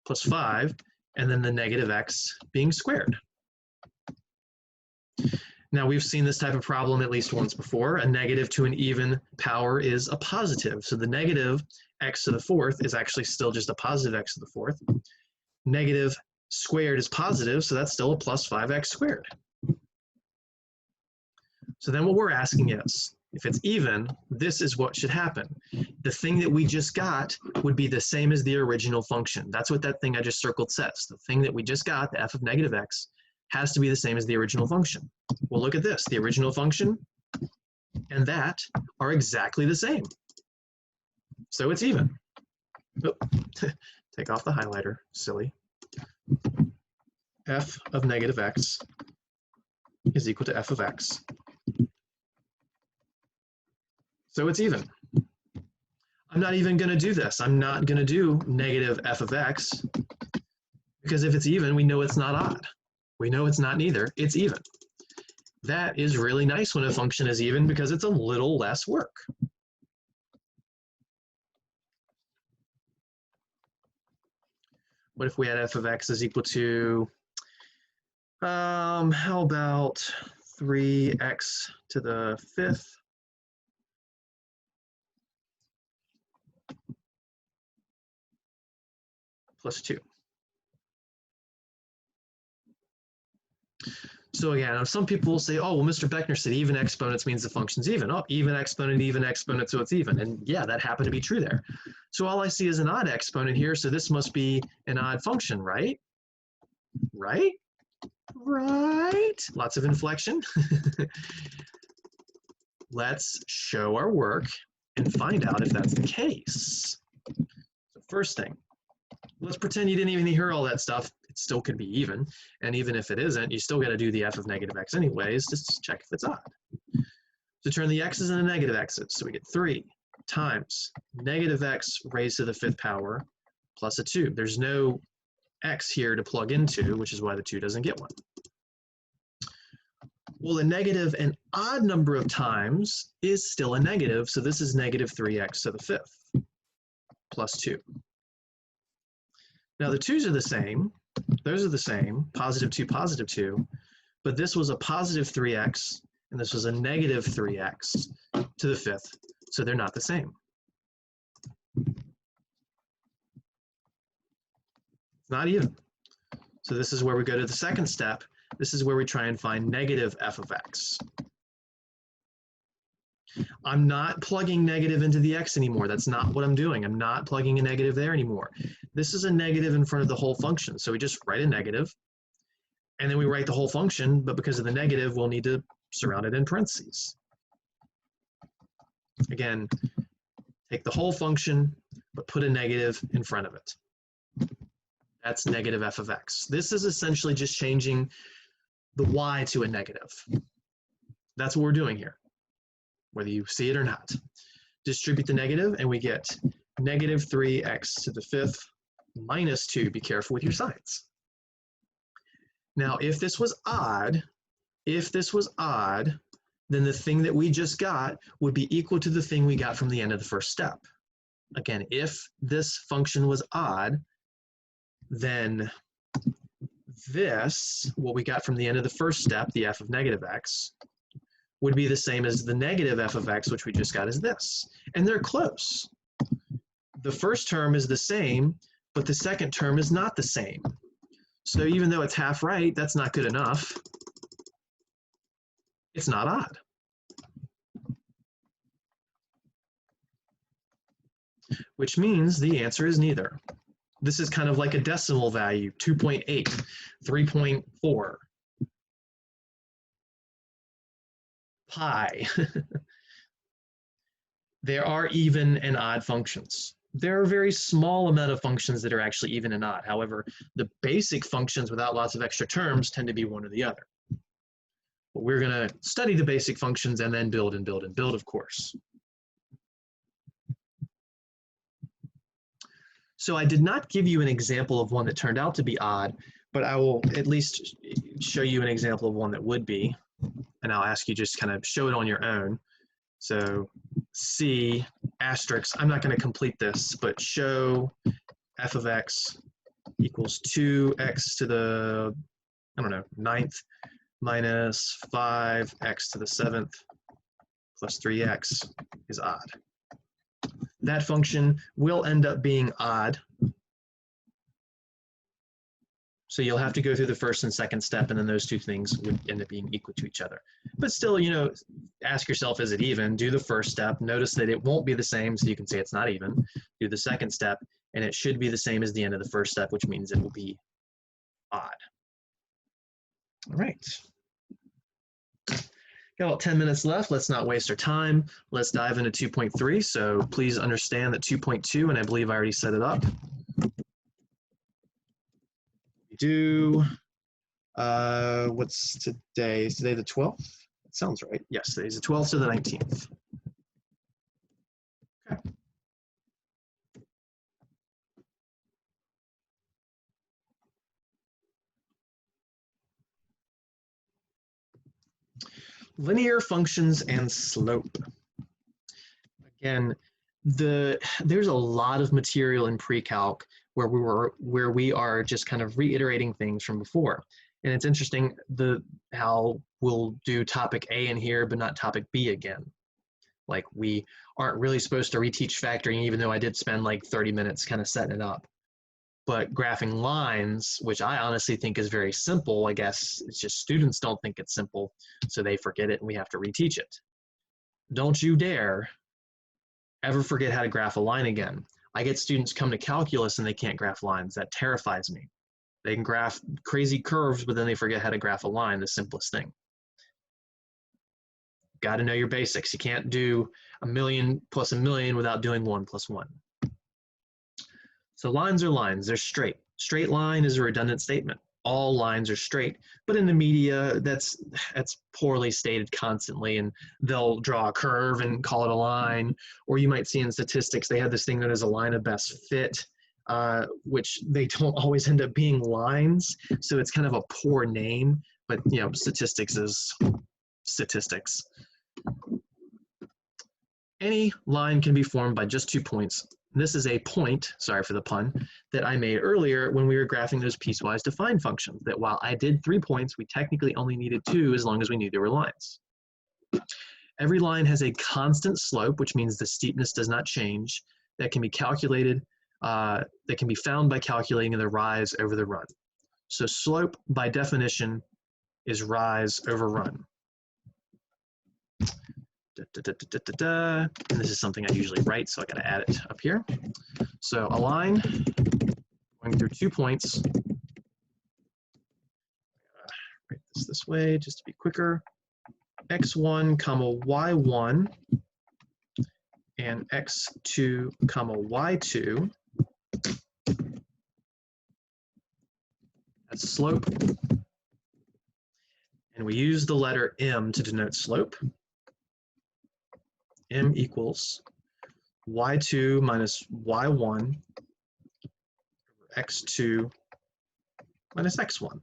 plus 5, and then the negative x being squared. Now, we've seen this type of problem at least once before. A negative to an even power is a positive. So the negative x to the 4th is actually still just a positive x to the 4th. Negative squared is positive, so that's still a plus 5x squared. So then what we're asking is, If it's even, this is what should happen. The thing that we just got would be the same as the original function. That's what that thing I just circled says. The thing that we just got, the f of negative x, has to be the same as the original function. Well, look at this. The original function and that are exactly the same. So it's even. Oh, take off the highlighter, silly. F of negative x is equal to f of x. So it's even. I'm not even going to do this. I'm not going to do negative f of x, because if it's even, we know it's not odd. We know it's not neither. It's even. That is really nice when a function is even, because it's a little less work. What if we had f of x is equal to, how about 3x to the 5th plus 2. So again, some people will say, oh, well, Mr. Beckner said even exponents means the function's even. Oh, even exponent, so it's even. And yeah, that happened to be true there. So all I see is an odd exponent here, so this must be an odd function, right? Right? Right? Lots of inflection. Let's show our work and find out if that's the case. So first thing, let's pretend you didn't even hear all that stuff. It still could be even. And even if it isn't, you still got to do the f of negative x anyways, just to check if it's odd. So turn the x's into negative x's. So we get 3 times negative x raised to the 5th power plus a 2. There's no x here to plug into, which is why the 2 doesn't get 1. Well, a negative an odd number of times is still a negative, so this is negative 3x to the 5th plus 2. Now the 2's are the same, those are the same, positive 2, but this was a positive 3x and this was a negative 3x to the 5th, so they're not the same. It's not even. So this is where we go to the second step. This is where we try and find negative f of x. I'm not plugging negative into the x anymore. That's not what I'm doing. I'm not plugging a negative there anymore. This is a negative in front of the whole function. So we just write a negative, and then we write the whole function, but because of the negative, we'll need to surround it in parentheses. Again, take the whole function, but put a negative in front of it. That's negative f of x. This is essentially just changing the y to a negative. That's what we're doing here, whether you see it or not. Distribute the negative, and we get negative 3x to the 5th minus 2. Be careful with your signs. Now, if this was odd, then the thing that we just got would be equal to the thing we got from the end of the first step. Again, if this function was odd, then this, what we got from the end of the first step, the f of negative x, would be the same as the negative f of x, which we just got as this. And they're close. The first term is the same, but the second term is not the same. So even though it's half right, that's not good enough. It's not odd. Which means the answer is neither. This is kind of like a decimal value, 2.8, 3.4. Pi. There are even and odd functions. There are a very small amount of functions that are actually even and odd. However, the basic functions without lots of extra terms tend to be one or the other. But we're going to study the basic functions and then build and build and build, of course. So I did not give you an example of one that turned out to be odd, but I will at least show you an example of one that would be, and I'll ask you just kind of show it on your own. So C asterisk, I'm not going to complete this, but show f of x equals 2x to the, 9th minus 5x to the 7th plus 3x is odd. That function will end up being odd. So you'll have to go through the first and second step, and then those two things would end up being equal to each other. But still, you know, ask yourself, is it even? Do the first step. Notice that it won't be the same, so you can say it's not even. Do the second step, and it should be the same as the end of the first step, which means it will be odd. All right. Got about 10 minutes left. Let's not waste our time. Let's dive into 2.3. So please understand that 2.2, and I believe I already set it up. We do, what's today? Is today the 12th? That sounds right. Yes, today's the 12th to the 19th. Okay. Linear functions and slope. Again, there's a lot of material in pre-calc where we are just kind of reiterating things from before. And it's interesting how we'll do topic A in here, but not topic B again. Like we aren't really supposed to reteach factoring, even though I did spend like 30 minutes kind of setting it up. But graphing lines, which I honestly think is very simple, I guess it's just students don't think it's simple, so they forget it and we have to reteach it. Don't you dare ever forget how to graph a line again. I get students come to calculus and they can't graph lines. That terrifies me. They can graph crazy curves, but then they forget how to graph a line, the simplest thing. Got to know your basics. You can't do a million plus a million without doing 1 plus 1. So lines are lines, they're straight. Straight line is a redundant statement. All lines are straight, but in the media, that's poorly stated constantly, and they'll draw a curve and call it a line, or you might see in statistics, they have this thing that is a line of best fit, which they don't always end up being lines, so it's kind of a poor name, but you know, statistics is statistics. Any line can be formed by just 2 points. This is a point, sorry for the pun, that I made earlier when we were graphing those piecewise defined functions, that while I did 3 points, we technically only needed 2 as long as we knew there were lines. Every line has a constant slope, which means the steepness does not change, that can be calculated, that can be found by calculating the rise over the run. So slope, by definition, is rise over run. And this is something I usually write, so I got to add it up here. So a line going through 2 points. Write this way just to be quicker. X1 comma Y1 and X2 comma Y2. That's slope. And we use the letter M to denote slope. M equals y2 minus y1 over x2 minus x1.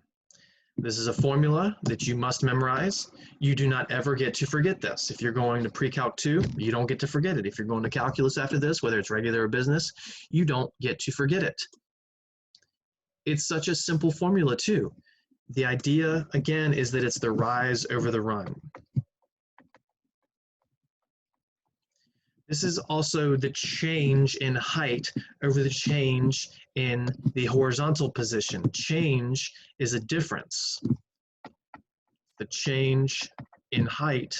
This is a formula that you must memorize. You do not ever get to forget this. If you're going to pre-calc 2, you don't get to forget it. If you're going to calculus after this, whether it's regular or business, you don't get to forget it. It's such a simple formula too. The idea, again, is that it's the rise over the run. This is also the change in height over the change in the horizontal position. Change is a difference. The change in height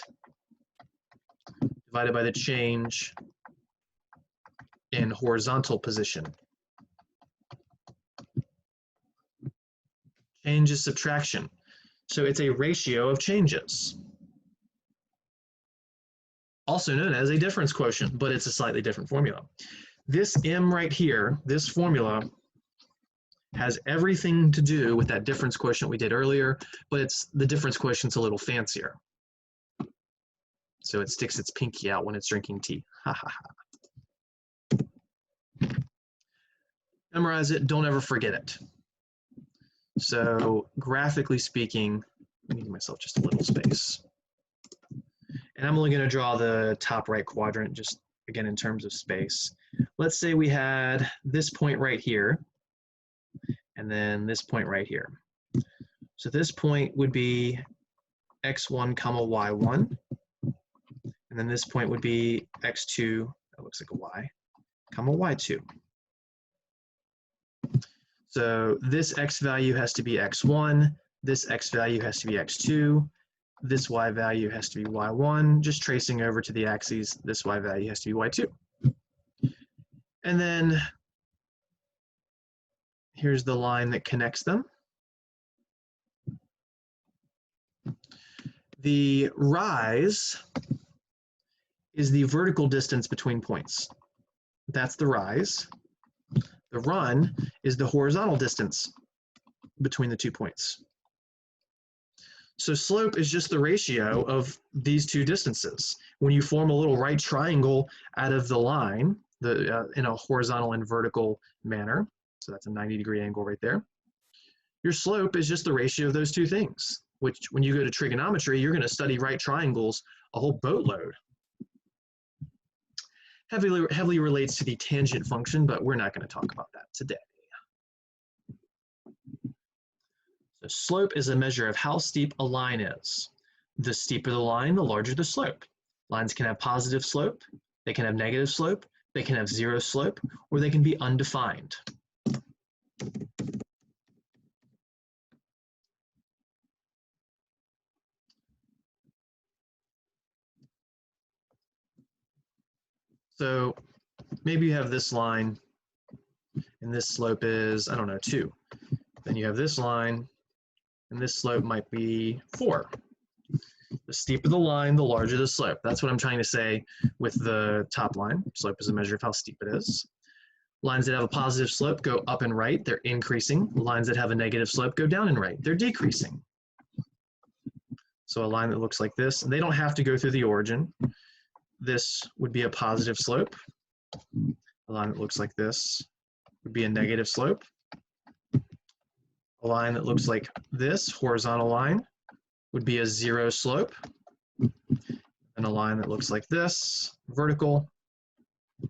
divided by the change in horizontal position. Change is subtraction. So it's a ratio of changes, also known as a difference quotient, but it's a slightly different formula. This M right here, this formula, has everything to do with that difference quotient we did earlier, but the difference quotient's a little fancier. So it sticks its pinky out when it's drinking tea. Ha ha ha. Memorize it, don't ever forget it. So graphically speaking, let me give myself just a little space. And I'm only going to draw the top right quadrant, just again in terms of space. Let's say we had this point right here, and then this point right here. So this point would be x1 comma y1, and then this point would be x2, that looks like a y, comma y2. So this x value has to be x1, this x value has to be x2, this y value has to be y1, just tracing over to the axes, this y value has to be y2. And then here's the line that connects them. The rise is the vertical distance between points. That's the rise. The run is the horizontal distance between the 2 points. So slope is just the ratio of these two distances. When you form a little right triangle out of the line, in a horizontal and vertical manner, so that's a 90-degree angle right there, your slope is just the ratio of those two things, which when you go to trigonometry, you're going to study right triangles a whole boatload. Heavily relates to the tangent function, but we're not going to talk about that today. So slope is a measure of how steep a line is. The steeper the line, the larger the slope. Lines can have positive slope, they can have negative slope, they can have zero slope, or they can be undefined. So maybe you have this line, and this slope is, I don't know, 2. Then you have this line, and this slope might be 4. The steeper the line, the larger the slope. That's what I'm trying to say with the top line. Slope is a measure of how steep it is. Lines that have a positive slope go up and right, they're increasing. Lines that have a negative slope go down and right, they're decreasing. So a line that looks like this, and they don't have to go through the origin. This would be a positive slope. A line that looks like this would be a negative slope. A line that looks like this, horizontal line, would be a zero slope. And a line that looks like this, vertical,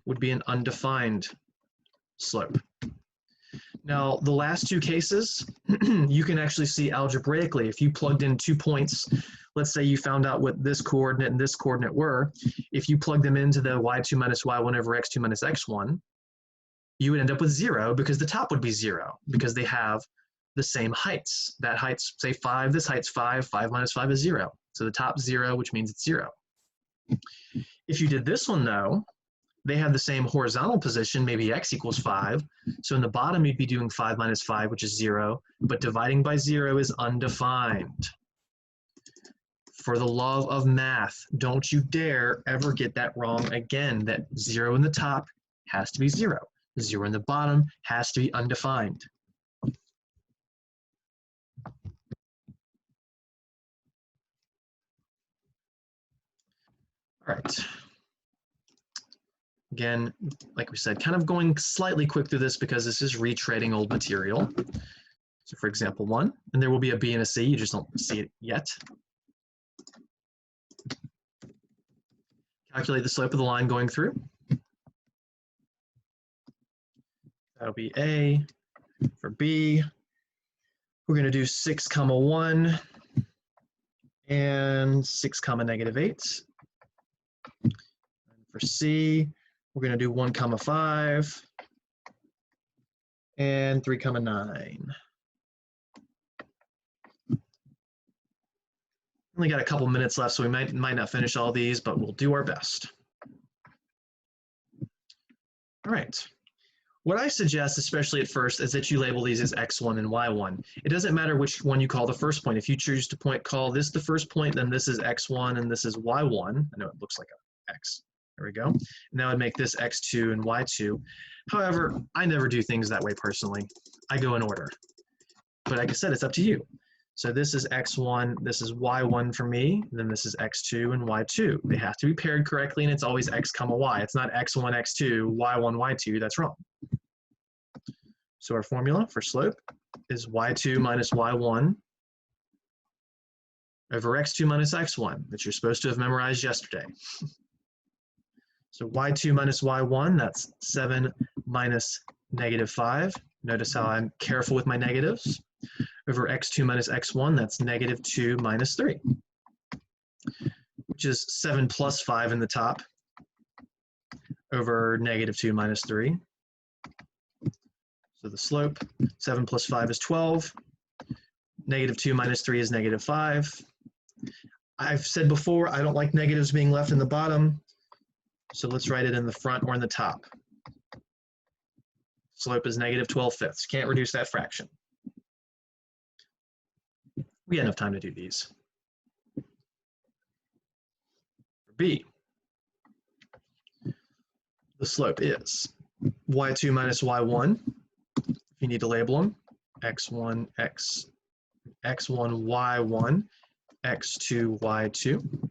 would be an undefined slope. Now, the last two cases, you can actually see algebraically. If you plugged in 2 points, let's say you found out what this coordinate and this coordinate were, if you plug them into the y2 minus y1 over x2 minus x1, you would end up with 0 because the top would be 0 because they have the same heights. That height's, say 5, this height's 5, 5 minus 5 is 0. So the top's 0, which means it's 0. If you did this one though, they have the same horizontal position, maybe x equals 5. So in the bottom, you'd be doing 5 minus 5, which is 0, but dividing by 0 is undefined. For the love of math, don't you dare ever get that wrong again, that 0 in the top has to be 0. 0 in the bottom has to be undefined. All right. Again, like we said, kind of going slightly quick through this because this is retreading old material. So for example, 1, and there will be a B and a C, you just don't see it yet. Calculate the slope of the line going through. That'll be A. For B, we're going to do 6, 1, and 6, -8. And for C, we're going to do 1, 5, and 3, 9. Only got a couple minutes left, so we might not finish all these, but we'll do our best. All right. What I suggest, especially at first, is that you label these as x1 and y1. It doesn't matter which one you call the first point. If you choose to call this the first point, then this is x1 and this is y1. I know it looks like a x. There we go. And that would make this x2 and y2. However, I never do things that way personally. I go in order. But like I said, it's up to you. So this is x1, this is y1 for me, then this is x2 and y2. They have to be paired correctly, and it's always x, y. It's not x1, x2, y1, y2. That's wrong. So our formula for slope is y2 minus y1 over x2 minus x1 that you're supposed to have memorized yesterday. So y2 minus y1, that's 7 minus -5. Notice how I'm careful with my negatives. Over x2 minus x1, that's -2 minus 3, which is 7 plus 5 in the top over -2 minus 3. So the slope, 7 plus 5 is 12. Negative 2 minus 3 is negative 5. I've said before, I don't like negatives being left in the bottom, so let's write it in the front or in the top. Slope is negative 12/5. Can't reduce that fraction. We had enough time to do these. For B, the slope is y2 minus y1. If you need to label them, x1, x1, y1, x2, y2.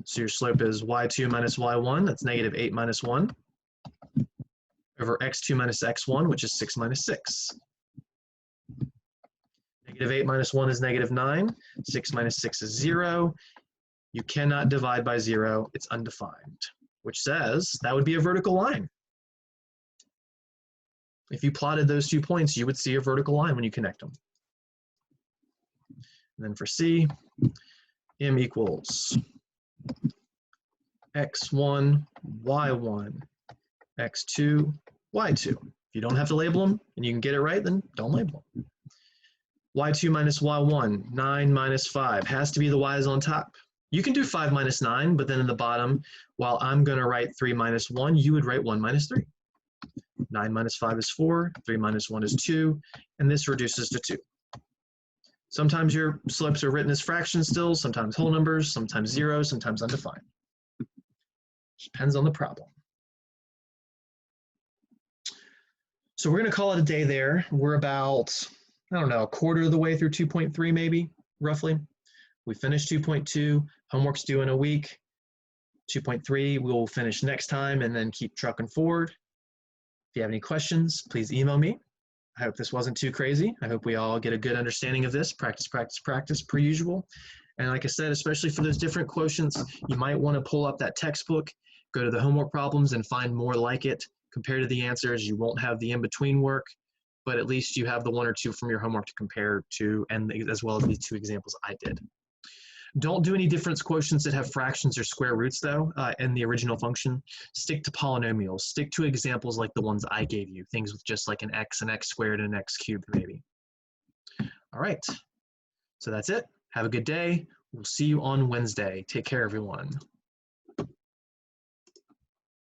So your slope is y2 minus y1, that's negative 8 minus 1, over x2 minus x1, which is 6 minus 6. Negative 8 minus 1 is negative 9. 6 minus 6 is 0. You cannot divide by 0. It's undefined, which says that would be a vertical line. If you plotted those 2 points, you would see a vertical line when you connect them. And then for C, M equals x1, y1, x2, y2. If you don't have to label them and you can get it right, then don't label them. y2 minus y1, 9 minus 5, has to be the y's on top. You can do 5 minus 9, but then in the bottom, while I'm going to write 3 minus 1, you would write 1 minus 3. 9 minus 5 is 4, 3 minus 1 is 2, and this reduces to 2. Sometimes your slopes are written as fractions still, sometimes whole numbers, sometimes 0, sometimes undefined. Depends on the problem. So we're going to call it a day there. We're about, I don't know, a quarter of the way through 2.3 maybe, roughly. We finished 2.2, homework's due in a week. 2.3 we'll finish next time and then keep trucking forward. If you have any questions, please email me. I hope this wasn't too crazy. I hope we all get a good understanding of this. Practice, practice, practice per usual. And like I said, especially for those different quotients, you might want to pull up that textbook, go to the homework problems and find more like it. Compared to the answers, you won't have the in-between work, but at least you have the 1 or 2 from your homework to compare to, and as well as these 2 examples I did. Don't do any difference quotients that have fractions or square roots though in the original function. Stick to polynomials. Stick to examples like the ones I gave you, things with just like an x squared and an x cubed maybe. All right, so that's it. Have a good day. We'll see you on Wednesday. Take care, everyone.